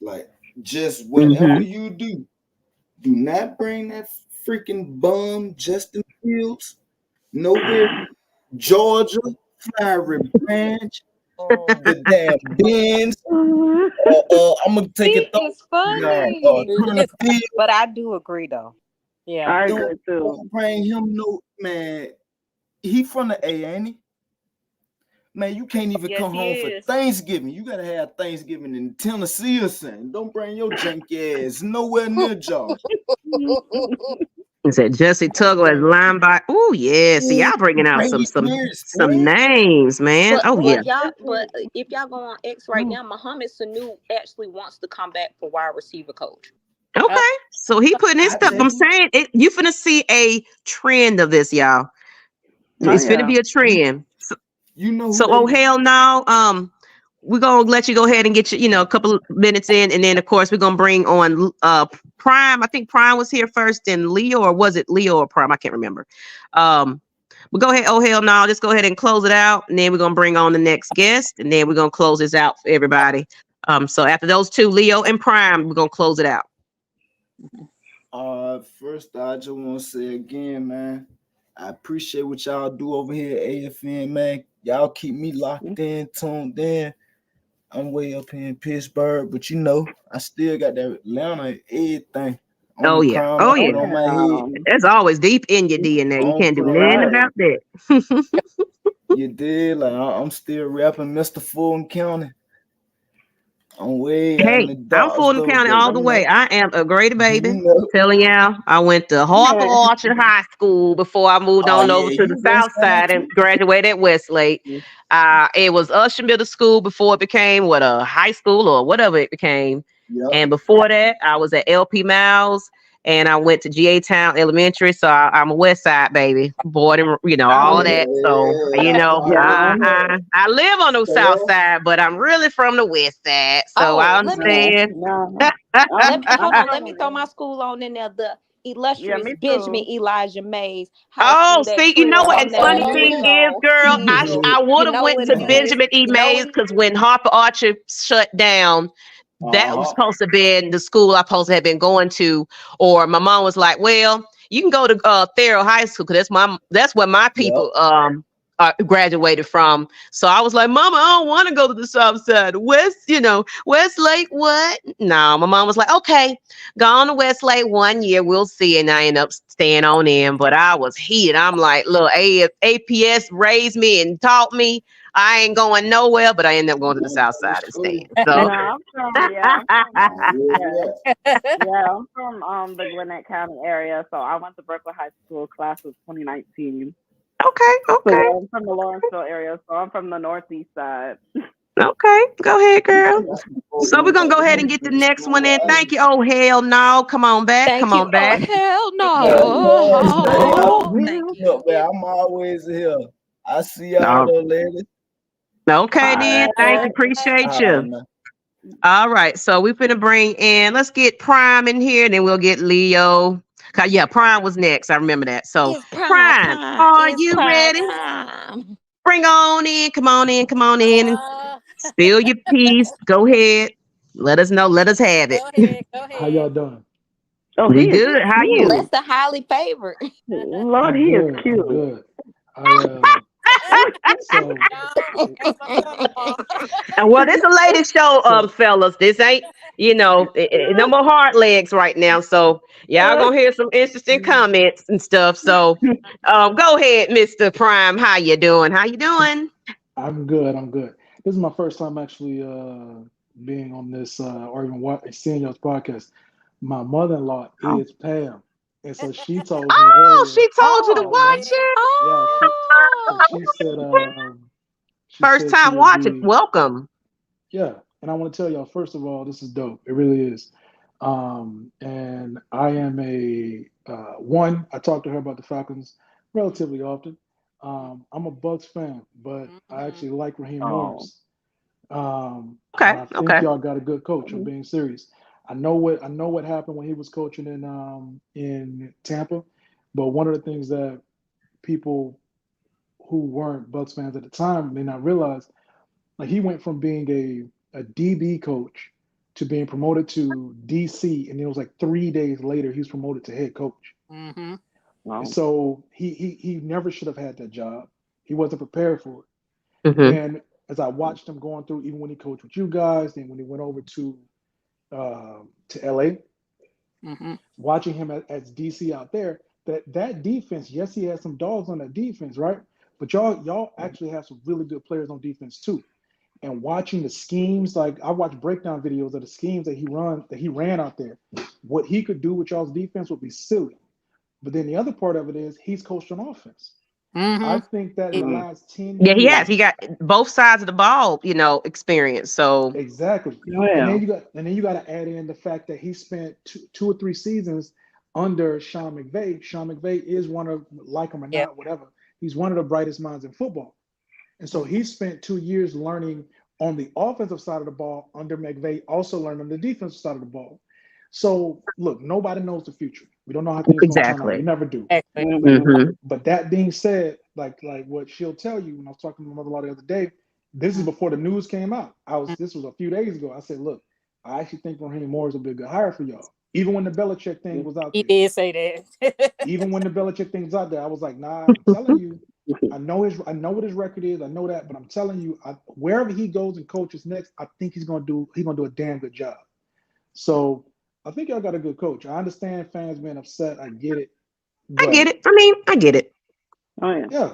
Like, just whatever you do not bring that freaking bum Justin Fields nowhere. Georgia, Flowery Branch, the damn Benz. I'm gonna take it. It's funny, but I do agree though. Yeah, I agree too. Don't bring him no man. He from the A, ain't he? Man, you can't even come home for Thanksgiving. You gotta have Thanksgiving in Tennessee or something. Don't bring your janky ass nowhere near Georgia. Is that Jesse Tuggle as linebacker? Oh yeah, see y'all bringing out some names, man. But if y'all go on X right now, Mohamed Sanu actually wants to come back for wide receiver coach. Okay, so he putting his stuff. I'm saying it. You finna see a trend of this, y'all. It's finna be a trend. So oh hell no. We're gonna let you go ahead and get a couple of minutes in, and then of course we're gonna bring on Prime. I think Prime was here first, and Leo, or was it Leo or Prime? I can't remember. We'll go ahead. Oh hell no! Just go ahead and close it out, and then we're gonna bring on the next guest, and then we're gonna close this out for everybody. So after those two, Leo and Prime, we're gonna close it out. First I just want to say again, man, I appreciate what y'all do over here at AFN, man. Y'all keep me locked in, tuned in. I'm way up here in Pittsburgh, but I still got that Atlanta everything. Oh yeah. On my head. That's always deep in your DNA. You can't do nothing about that. You did. Like, I'm still rapping Mr. Fulton County. I'm way I'm Fulton County all the way. I am a great baby. I'm telling y'all, I went to Harper Orchard High School before I moved on over to the South Side and graduated at Westlake. It was Usher Middle School before it became a high school or whatever it became. Yep. And before that, I was at LP Miles, and I went to GA Town Elementary. So I'm a West Side baby, born and all of that. So I live on the South Side, but I'm really from the West Side. So I understand. Let me throw my school on in there. The illustrious Benjamin Elijah Mays. See, you know what? And funny thing is, girl, I would have went to Benjamin E. Mays because when Harper Orchard shut down, that was supposed to be the school I supposed to have been going to. Or my mom was like, well, you can go to Thero High School because that's where my people graduated from. So I was like, Mama, I don't want to go to the South Side. Westlake, what? No, my mom was like, okay, go on to Westlake 1 year. We'll see. And I ended up staying on in. But I was heated. I'm like, look, APS raised me and taught me. I ain't going nowhere, but I ended up going to the South Side instead. So I'm from the Gwinnett County area. So I went to Berkeley High School, class of 2019. Okay. So I'm from the Lawrenceville area, so I'm from the northeast side. Okay, go ahead, girl. So we're gonna go ahead and get the next one in. Thank you. Oh hell no! Come on back. Oh hell no! Thank you. I'm always here. I see y'all, ladies. Okay, then. Thank you. Appreciate you. All right, so we're gonna bring in. Let's get Prime in here, and then we'll get Leo. Prime was next. I remember that. So Prime, are you ready? Bring on in. Come on in. And spill your piece. Go ahead. Let us know. Let us have it. Go ahead. How y'all doing? We good. How you? Lester highly favored. Lord, he is cute. Good. Well, this is a ladies show, fellas. This ain't, no more hard legs right now. So y'all gonna hear some interesting comments and stuff. So go ahead, Mr. Prime. How you doing? I'm good. This is my first time actually being on this or even seeing y'all's podcast. My mother-in-law is Pam, and so she told me earlier. She told you to Oh man. watch it. Yeah, so Oh, she First said she time would watching. be. Welcome. Yeah, and I want to tell y'all first of all, this is dope. It really is. And I am a one. I talk to her about the Falcons relatively often. I'm a Bucks fan, but I actually like Raheem Oh. Morris. And Okay. I think Okay. y'all got a good coach. I'm being serious. I know what happened when he was coaching in Tampa, but one of the things that people who weren't Bucks fans at the time may not realize, like he went from being a DB coach to being promoted to DC, and it was like 3 days later he was promoted to head coach. Mm-hmm. And Wow. so he never should have had that job. He wasn't prepared for it. Mm-hmm. And as I watched him going through, even when he coached with you guys, then when he went over to LA, Mm-hmm. watching him as DC out there, that defense, yes, he has some dogs on that defense, right? But y'all actually have some really good players on defense too. And watching the schemes, like I watched breakdown videos of the schemes that he ran out there. What he could do with y'all's defense would be silly. But then the other part of it is he's coached on offense. I Mm-hmm. think that in the Mm. last 10 Yeah, he has. He years, got both sides of the ball, experience. So exactly. Oh, yeah. And then you got to add in the fact that he spent two or three seasons under Sean McVay. Sean McVay is one of, like him or Yeah. not, whatever. He's one of the brightest minds in football. And so he spent 2 years learning on the offensive side of the ball under McVay, also learning on the defensive side of the ball. So look, nobody knows the future. We don't know how things going to turn out. We exactly. never do. Exactly. Mm-hmm. But that being said, like what she'll tell you, when I was talking to my mother-in-law the other day, this is before the news came out. This was a few days ago. I said, look, I actually think Raheem Morris will be a good hire for y'all. Even when the Belichick thing was out He there. did say that. Even when the Belichick thing was out there, I was like, nah, I'm telling you, I know what his record is, I know that, but I'm telling you, wherever he goes and coaches next, I think he's gonna do a damn good job. So I think y'all got a good coach. I understand fans being upset, I get it. I get But it. I get it. Oh, yeah. yeah,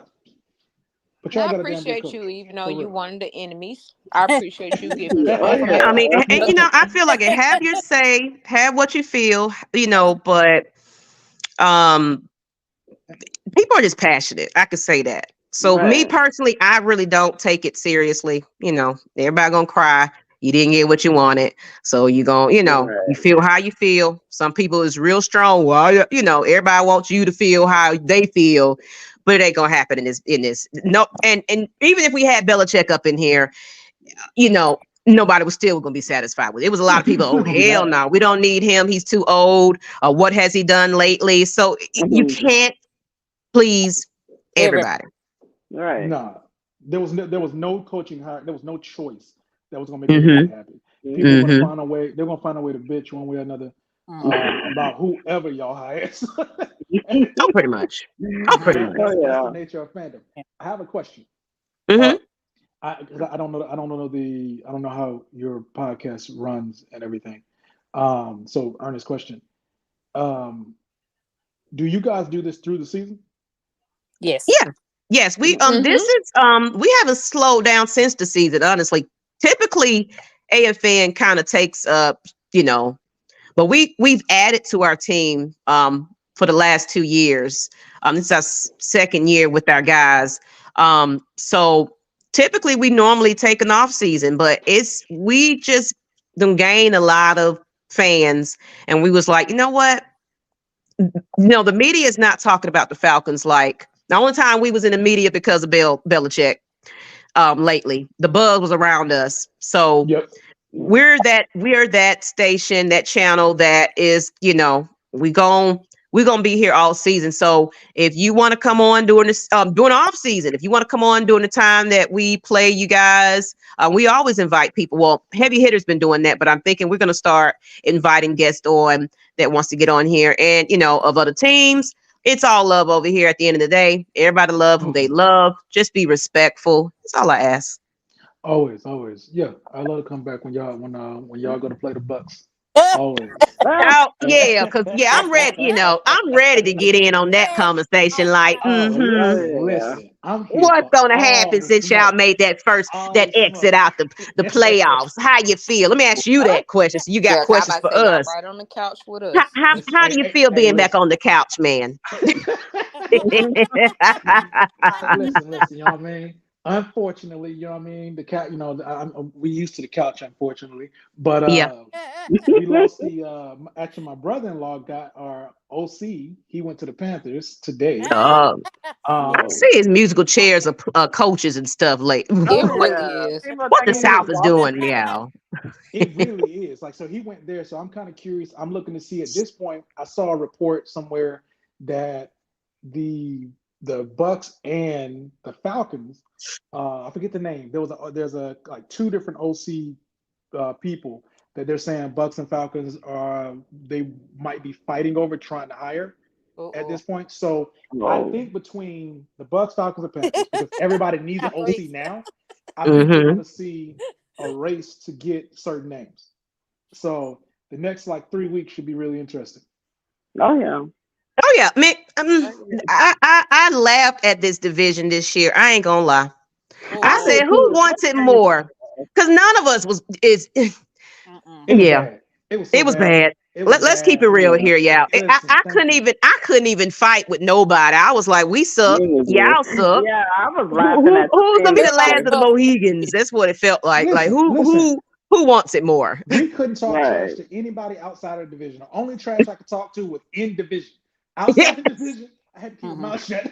but and y'all I got a damn good appreciate coach. you, even though For you real. one of the enemies. I appreciate you giving some Oh, yeah. I mean, information. and I feel like have your say, have what you feel, but um people are just passionate. I could say that. So me Right. personally, I really don't take it seriously. Everybody gonna cry. You didn't get what you wanted. So you gonna, you Right. feel how you feel. Some people is real strong. Well, everybody wants you to feel how they feel, but it ain't gonna happen in this. No, and even if we had Belichick up in here, nobody was still going to be satisfied with it. It was a lot of people, oh, It's gonna be hell mad. no, we don't need him. He's too old. What has he done lately? So you Mm-hmm. can't please Everybody. everybody. Right. Nah. There was no coaching hire, there was no choice that was gonna make everybody Mm-hmm. happy. People are gonna Mm-hmm. Mm-hmm. find a way, they're gonna find a way to bitch one way or another Mm-hmm. about whoever y'all hire. Oh, pretty much. Oh, pretty much. Oh, That's the yeah. nature of fandom. I have a question. Uh, Mm-hmm. 'Cause I don't know I don't know how your podcast runs and everything. So Ernest question. Um, do you guys do this through the season? Yes. Yeah. Yes. We Mm-hmm. this is we haven't slowed down since the season, honestly. Typically AFN kind of takes but we've added to our team for the last 2 years. This is our second year with our guys. So typically we normally take an off season, but we just don't gain a lot of fans, and we was like, you know what? The media is not talking about the Falcons. Like the only time we was in the media because of Bill Belichick lately. The buzz was around us. So Yep. we're that station, that channel that is, we're gonna be here all season. So if you want to come on during this during off season, if you want to come on during the time that we play you guys, we always invite people. Well, Heavy Hitter's been doing that, but I'm thinking we're gonna start inviting guests on that wants to get on here, and of other teams. It's all love over here at the end of the day. Everybody love who they Okay. love. Just be respectful. That's all I ask. Always. Yeah. I love to come back when y'all go to play the Bucks. Always. Oh yeah, because I'm ready. I'm ready to get in on that conversation. Like, Listen, I'm here what's for gonna all happen the since y'all smoke. made All that the exit smoke. out the playoffs? How you feel? Let me ask you that question. So you got Yeah, I questions about for to say y'all us. right on the couch with How us. how, Listen, how do hey, you hey, feel hey, being back listen. on the couch, man? Listen, y'all mean. Unfortunately, you know what I mean. The cat, we used to the couch, unfortunately, but Yeah. we lost the. Actually, my brother-in-law got our OC. He went to the Panthers today. Um, Um, see his musical chairs of coaches and stuff. Like, Oh It what really yeah. is. People the thinking he's South is walking. doing now? it really is like so. He went there, so I'm kind of curious. I'm looking to see at this point. I saw a report somewhere that the Bucks and the Falcons. I forget the name. There's a like two different OC people that they're saying Bucks and Falcons are they might be fighting over trying to hire at Uh-oh. this point. So I Oh. think between the Bucks, Falcons, and Panthers, because everybody needs an OC now, I think we're Mm-hmm. going to see a race to get certain names. So the next like 3 weeks should be really interesting. Oh yeah. Oh yeah, man. Oh, yeah. I laughed at this division this year. I ain't gonna lie. I I Oh, said, did who too. wants it That thing more? Because none of us is. mm-mm. It was Yeah, bad. It was so it was bad. bad. It was Let's keep it bad. real yeah. here, y'all. Listen, I thank couldn't you. even fight with nobody. I was like, we suck. Me Y'all neither. suck. Yeah, I was Who, laughing who at the who's gonna same be the last of time. the Mohegans? That's what it felt like. Like Listen, who listen. who wants it more? We couldn't talk trash Right. to anybody outside of the division. The only trash I could talk to was in division. Yeah, Outside the division, I had to keep my Mhm. mouth shut.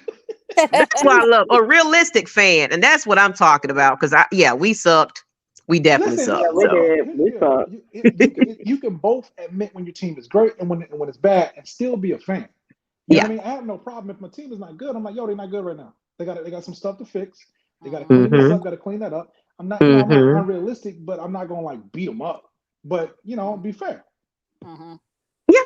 that's why I love a realistic fan, and that's what I'm talking about. Because we sucked. We definitely Listen, sucked. Yeah, look, we look, So look. did. We thought. You can both admit when your team is great and when it's bad, and still be a fan. You know yeah. what I mean? I have no problem if my team is not good. I'm like, yo, they're not good right now. They got some stuff to fix. They got to Mhm. clean this Mm-hmm. up. Got to clean that up. I'm not Mm-hmm. unrealistic, but I'm not gonna like beat them up. But be fair. Mhm. Yeah.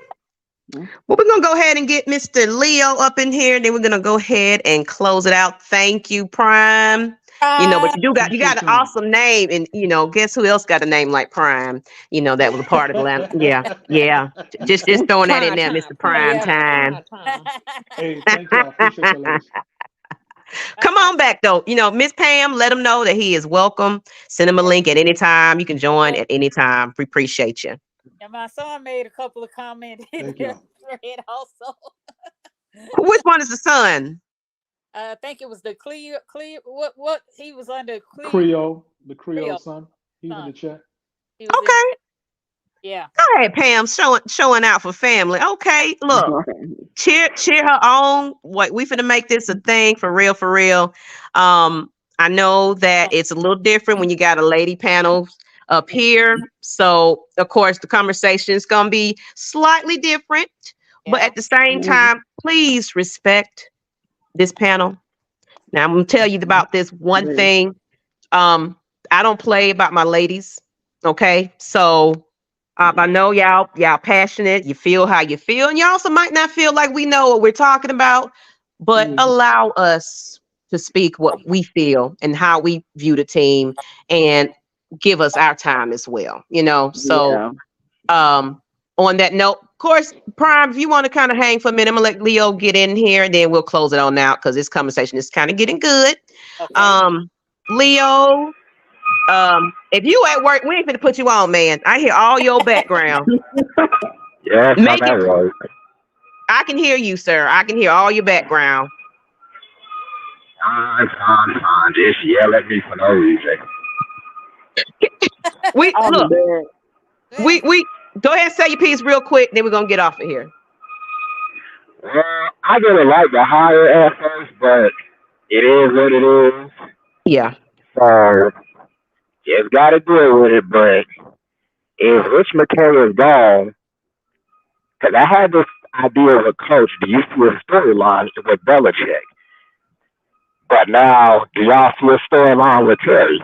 Mm. Well, we're gonna go ahead and get Mr. Leo up in here. Then we're gonna go ahead and close it out. Thank you, Prime. But you got Appreciate an y'all. awesome name, and guess who else got a name like Prime? That was a part of Atlanta. Yeah, yeah. Just throwing that in Prime there, time, Mr. prime Prime Yeah. time, Time. prime time. Hey, thank y'all. Appreciate y'all, ladies. Come on back though. Miss Pam, let him know that he is welcome. Send him a Yeah. link at any time. You can join at any time. We appreciate you. And my son made a couple of comments in Thank their y'all. thread also. Which one is the son? I think it was the what he was under The Creole Cleo son. He's in son. the chat. He was in Okay. yeah. Go ahead, Pam. Showing out for family. Okay, look. Cheer her on. What we finna make this a thing for real, for real. I know that it's a little different when you got a lady panel up here. So of course the conversation is gonna be slightly different, but Yeah. at the same time, please respect this panel. Now I'm gonna tell you about this one thing. I don't play about my ladies. Okay, so I know y'all passionate. You feel how you feel, and you also might not feel like we know what we're talking about, but Mhm. allow us to speak what we feel and how we view the team, and give us our time as well. So Yeah. on that note, of course, Prime, if you want to kind of hang for a minute, I'm gonna let Leo get in here, and then we'll close it on out because this conversation is kind of getting good. Okay. Leo, if you at work, we ain't finna put you on, man. I hear all your background. Yes, I'm Make at it. work. I can hear you, sir. I can hear all your background. Fine. Just yell at me for no reason. We I'm look. dead. We go ahead and say your piece real quick. Then we're gonna get off of here. Well, I didn't like the hire at first, but it is what it is. Yeah. So just got to deal with it. But if Rich McKay is gone, because I had this idea of a coach, do you see a storyline with Belichick? But now, do y'all see a storyline with Terry?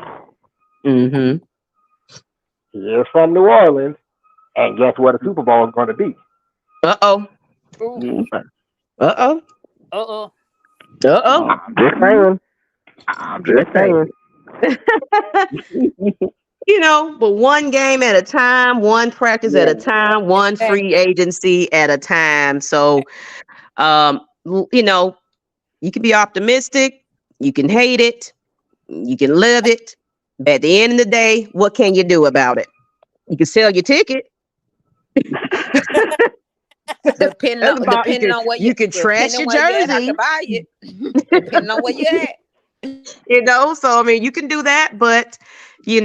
Mm-hmm. He is from New Orleans, and guess what a Super Bowl is going to be? Uh-oh. Ooh. Uh-oh. Uh-oh. Uh-oh. I'm just saying. I'm just saying. but one game at a time, one practice at Yeah. a time, one free Exactly. agency at a time. So, you know, you can be optimistic, you can hate it, you can live it. But at the end of the day, what can you do about it? You can sell your ticket. Depending That's on about depending on where you you can trash depending your where you at, I jersey. can buy it. Depending on where you at. So I mean you can do that, but he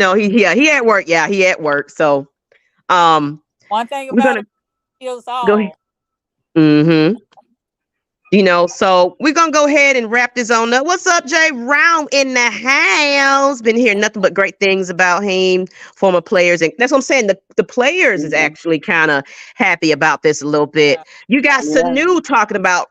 at work. Yeah, he at work. So One thing we're about gonna him, he heals go ahead. all. Mm-hmm. So we're gonna go ahead and wrap this on up. What's up, Jay Round in the house? Been hearing nothing but great things about him, former players, and that's what I'm saying. The players is Mhm. actually kind of happy about this a little bit. Yeah. You got Yeah. Sanu talking about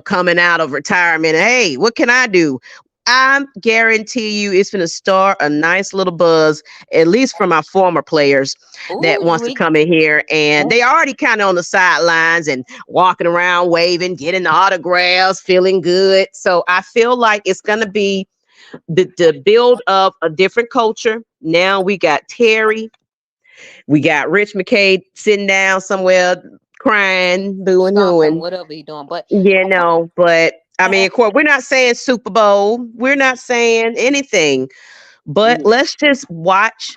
coming out of retirement. Hey, what can I do? I guarantee you, it's gonna start a nice little buzz, at least from our former players that Ooh, wants to come in here, and they already kind of on the sidelines and walking around, waving, getting autographs, feeling good. So I feel like it's gonna be the build of a different culture. Now we got Terry, we got Rich McKay sitting down somewhere crying, booing, stomping, hooing. whatever you doing. But But I mean, of course, we're not saying Super Bowl. We're not saying anything, but let's just watch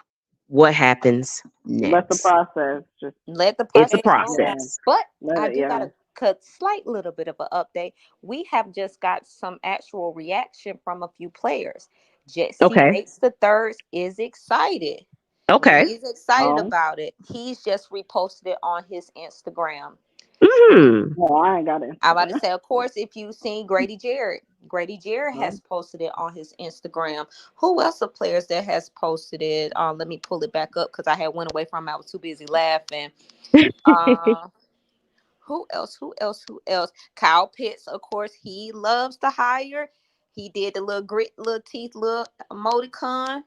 what happens Let the next. process just let the It's a process go. yeah. process. But Let I it do got yeah. a cut slight little bit of an update. We have just got some actual reaction from a few players. Jesse Okay. Bates the third is excited. Okay. He's excited Oh. about it. He's just reposted it on his Instagram. Hmm. No, I ain't got I'm about to Instagram. say, of course, if you've seen Grady Jarrett has posted it on his Instagram. Who else of players that has posted it? Let me pull it back up because I had went away from it. I was too busy laughing. Uh, who else? Who else? Who else? Kyle Pitts, of course, he loves to hire. He did the little grit, little teeth, little emoticon.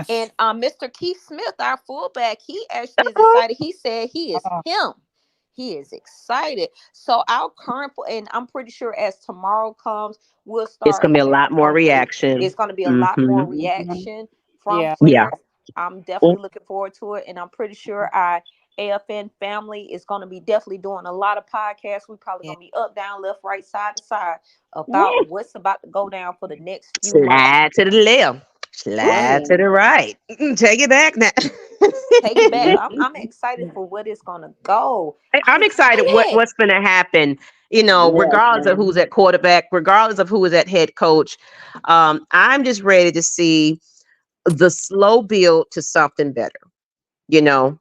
And Mr. Keith Smith, our fullback, he actually is excited. He said he is him. He is excited. So our current, and I'm pretty sure as tomorrow comes, we'll It's start gonna be a lot hearing more from. reaction. It's going to be a lot Hmm. more Mhm. reaction from Yeah. Yeah. players. I'm definitely looking forward to it, and I'm pretty sure our AFN family is going to be definitely doing a lot of podcasts. We probably Yeah. going to be up, down, left, right, side to side about what's about to go down for the next few months. Slide to the left. Slide to the right. Take it back now. Take it back. I'm excited for what it's gonna go. I'm I'm excited excited. what's going to happen. Yeah, Regardless of same. who's at quarterback, regardless of who is at head coach, I'm just ready to see the slow build to something better. You know,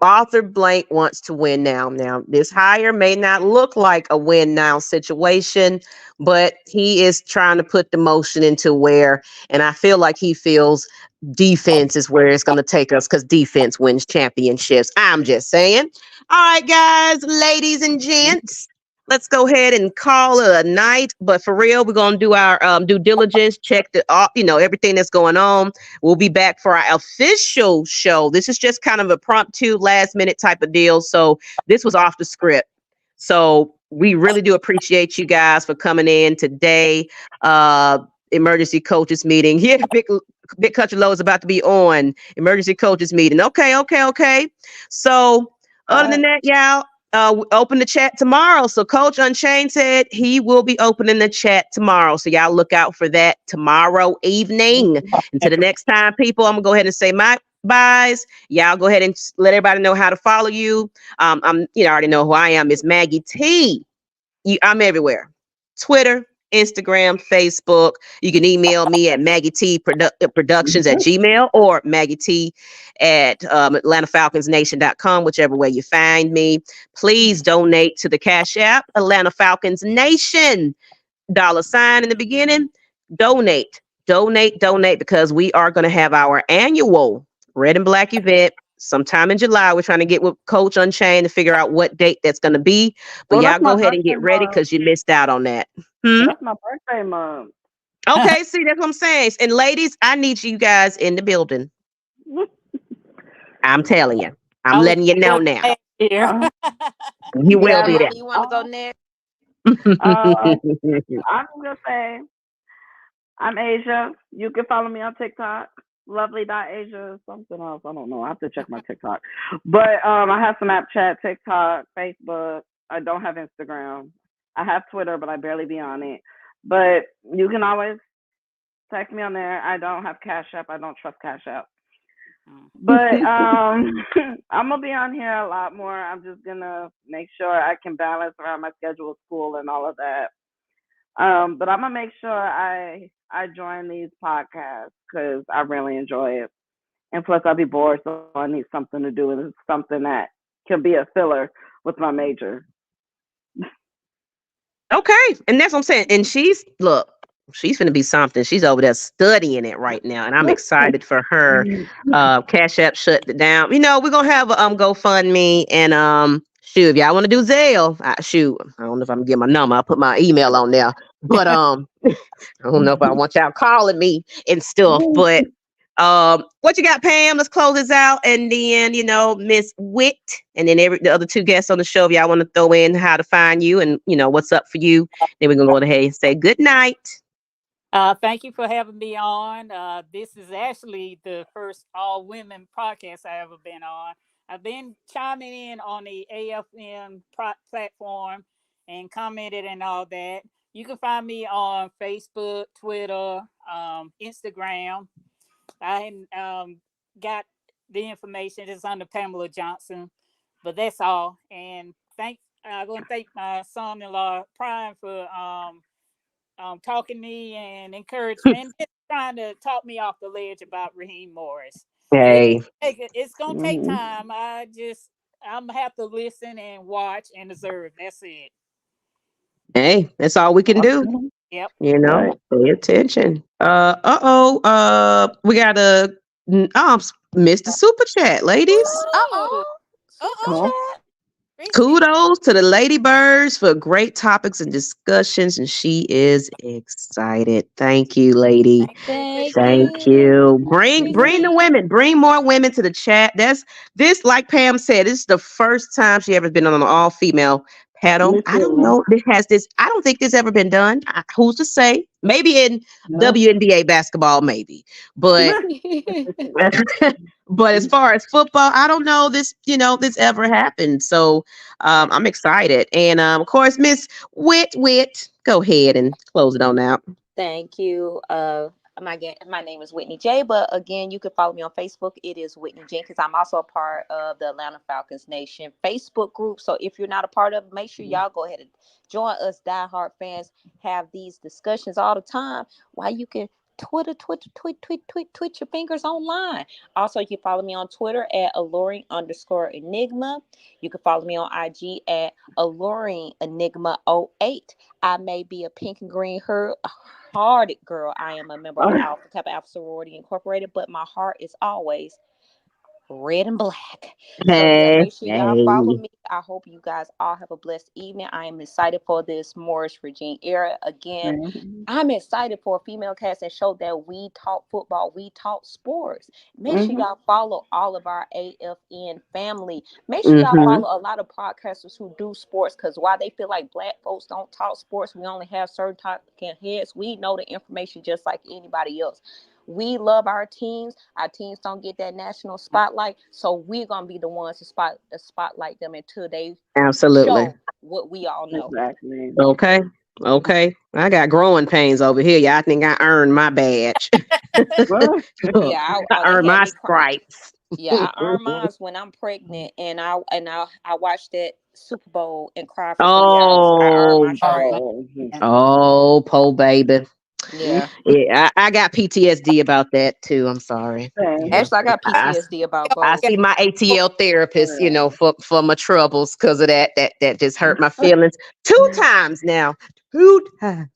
Arthur Blank wants to win now. Now, this hire may not look like a win now situation, but he is trying to put the motion into where, and I feel like he feels defense is where it's going to take us because defense wins championships. I'm just saying. All right, guys, ladies and gents. Let's go ahead and call it a night. But for real, we're gonna do our due diligence, check everything that's going on. We'll be back for our official show. This is just kind of a impromptu, last minute type of deal. So this was off the script. So we really do appreciate you guys for coming in today. Emergency coaches meeting. Yeah, big country low is about to be on emergency coaches meeting. Okay. So other than that, y'all, open the chat tomorrow. So Coach Unchained said he will be opening the chat tomorrow. So y'all look out for that tomorrow evening. Until the next time, people, I'm gonna go ahead and say my byes. Y'all go ahead and let everybody know how to follow you. I already know who I am. Ms Maggie T. I'm everywhere. Twitter, Instagram, Facebook. You can email me at Productions at Gmail or Maggie T at AtlantaFalconsNation.com, whichever way you find me. Please donate to the Cash App, Atlanta Falcons Nation. $sign in the beginning. Donate, because we are going to have our annual Red and Black event sometime in July. We're trying to get with Coach Unchained to figure out what date that's going to be. But Oh, y'all that's my go ahead and birthday get ready month. because you missed out on that. Hmm? That's my birthday month. Okay, see, that's what I'm saying. And ladies, I need you guys in the building. I'm telling you. I'm I was letting you know now. last year. Uh, You will yeah, be Grandmama, there. you want to go next? I'm gonna say I'm Asia. You can follow me on TikTok. Lovely.Asia, something else. I don't know. I have to check my TikTok. But I have Snapchat, TikTok, Facebook. I don't have Instagram. I have Twitter, but I barely be on it. But you can always text me on there. I don't have Cash App. I don't trust Cash App. But I'm gonna be on here a lot more. I'm just gonna make sure I can balance around my schedule, school, and all of that. But I'm gonna make sure I join these podcasts because I really enjoy it. And plus, I'll be bored, so I need something to do, and it's something that can be a filler with my major. Okay, and that's what I'm saying. And she's gonna be something. She's over there studying it right now, and I'm excited for her. Cash App shut it down. You know, we're gonna have a GoFundMe, and shoot, if y'all want to do Zelle, shoot, I don't know if I'm gonna get my number. I'll put my email on there, but I don't know if I want y'all calling me and stuff. But what you got, Pam? Let's close this out, and then Miss Wit, and then the other two guests on the show. If y'all want to throw in how to find you and what's up for you, then we're gonna go ahead and say good night. Thank you for having me on. This is actually the first all women podcast I ever been on. I've been chiming in on the AFN platform and commented and all that. You can find me on Facebook, Twitter, Instagram. I got the information. It's under Pamela Johnson, but that's all. And I want to thank my son-in-law Prime for talking me and encouragement, and just trying to talk me off the ledge about Raheem Morris. Hey, It's gonna take time. I'm gonna have to listen and watch and observe. That's it. Hey, that's all we can do. Yep. Pay attention. We got to miss the super chat, ladies. Kudos to the Ladybirds for great topics and discussions, and she is excited. Thank you, lady. Thank you. Bring the women. Bring more women to the chat. This, like Pam said, this is the first time she ever been on an all-female panel. I don't know. I don't think this ever been done. Who's to say? Maybe in WNBA basketball, maybe. But but as far as football, I don't know this ever happened. So I'm excited. And of course, Miss Wit, go ahead and close it on out. Thank you. My name is Whitney J, but again, you can follow me on Facebook. It is Whitney Jenkins. I'm also a part of the Atlanta Falcons Nation Facebook group. So if you're not a part of it, make sure y'all go ahead and join us. Diehard fans have these discussions all the time. Why you can tweet your fingers online. Also, you can follow me on Twitter at alluring_enigma. You can follow me on IG at alluringenigma08. I may be a pink and green hearted girl. I am a member of Alpha Kappa Alpha Sorority Incorporated, but my heart is always red and black. So make sure y'all follow me. I hope you guys all have a blessed evening. I am excited for this Morris Regine era. Again, I'm excited for a female cast and show that we talk football, we talk sports. Make sure y'all follow all of our AFN family. Make sure y'all follow a lot of podcasters who do sports, because while they feel like black folks don't talk sports, we only have certain talking heads. We know the information just like anybody else. We love our teams. Our teams don't get that national spotlight, so we're gonna be the ones to spotlight them until they show what we all know. Exactly. Okay. I got growing pains over here. Y'all think I earned my badge? I earned my stripes. Yeah, I earn mine when I'm pregnant, and I watched that Super Bowl and cried for 3 hours. Oh, poor baby. Yeah, I got PTSD about that too. I'm sorry. Actually, I got PTSD about both. I see my ATL therapist, for my troubles because of that. That just hurt my feelings 2 times now. 2 times.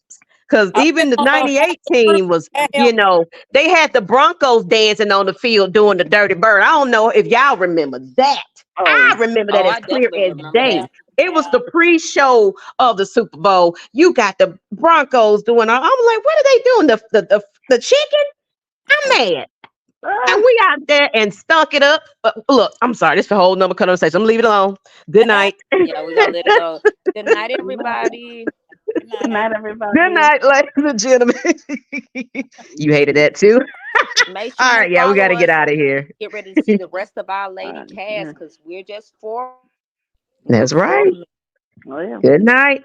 Because even the 98 team was, they had the Broncos dancing on the field doing the Dirty Bird. I don't know if y'all remember that. I remember that as clear as day. It was the pre-show of the Super Bowl. You got the Broncos doing. I'm like, what are they doing? The chicken? I'm mad. And we out there and stunk it up. Look, I'm sorry. This is a whole nother conversation. I'm gonna leave it alone. Good night. Yeah, we're gonna let it go. Good night, everybody. Good night, everybody. Good night, ladies and gentlemen. You hated that too? Make sure All you right, yeah, we got follow to get us. out of here. Get ready to see the rest of our All right, lady yeah, we got to cast get out of here. because we're just 4 Yeah. we're just 4 That's right. minutes. Oh yeah. Good night.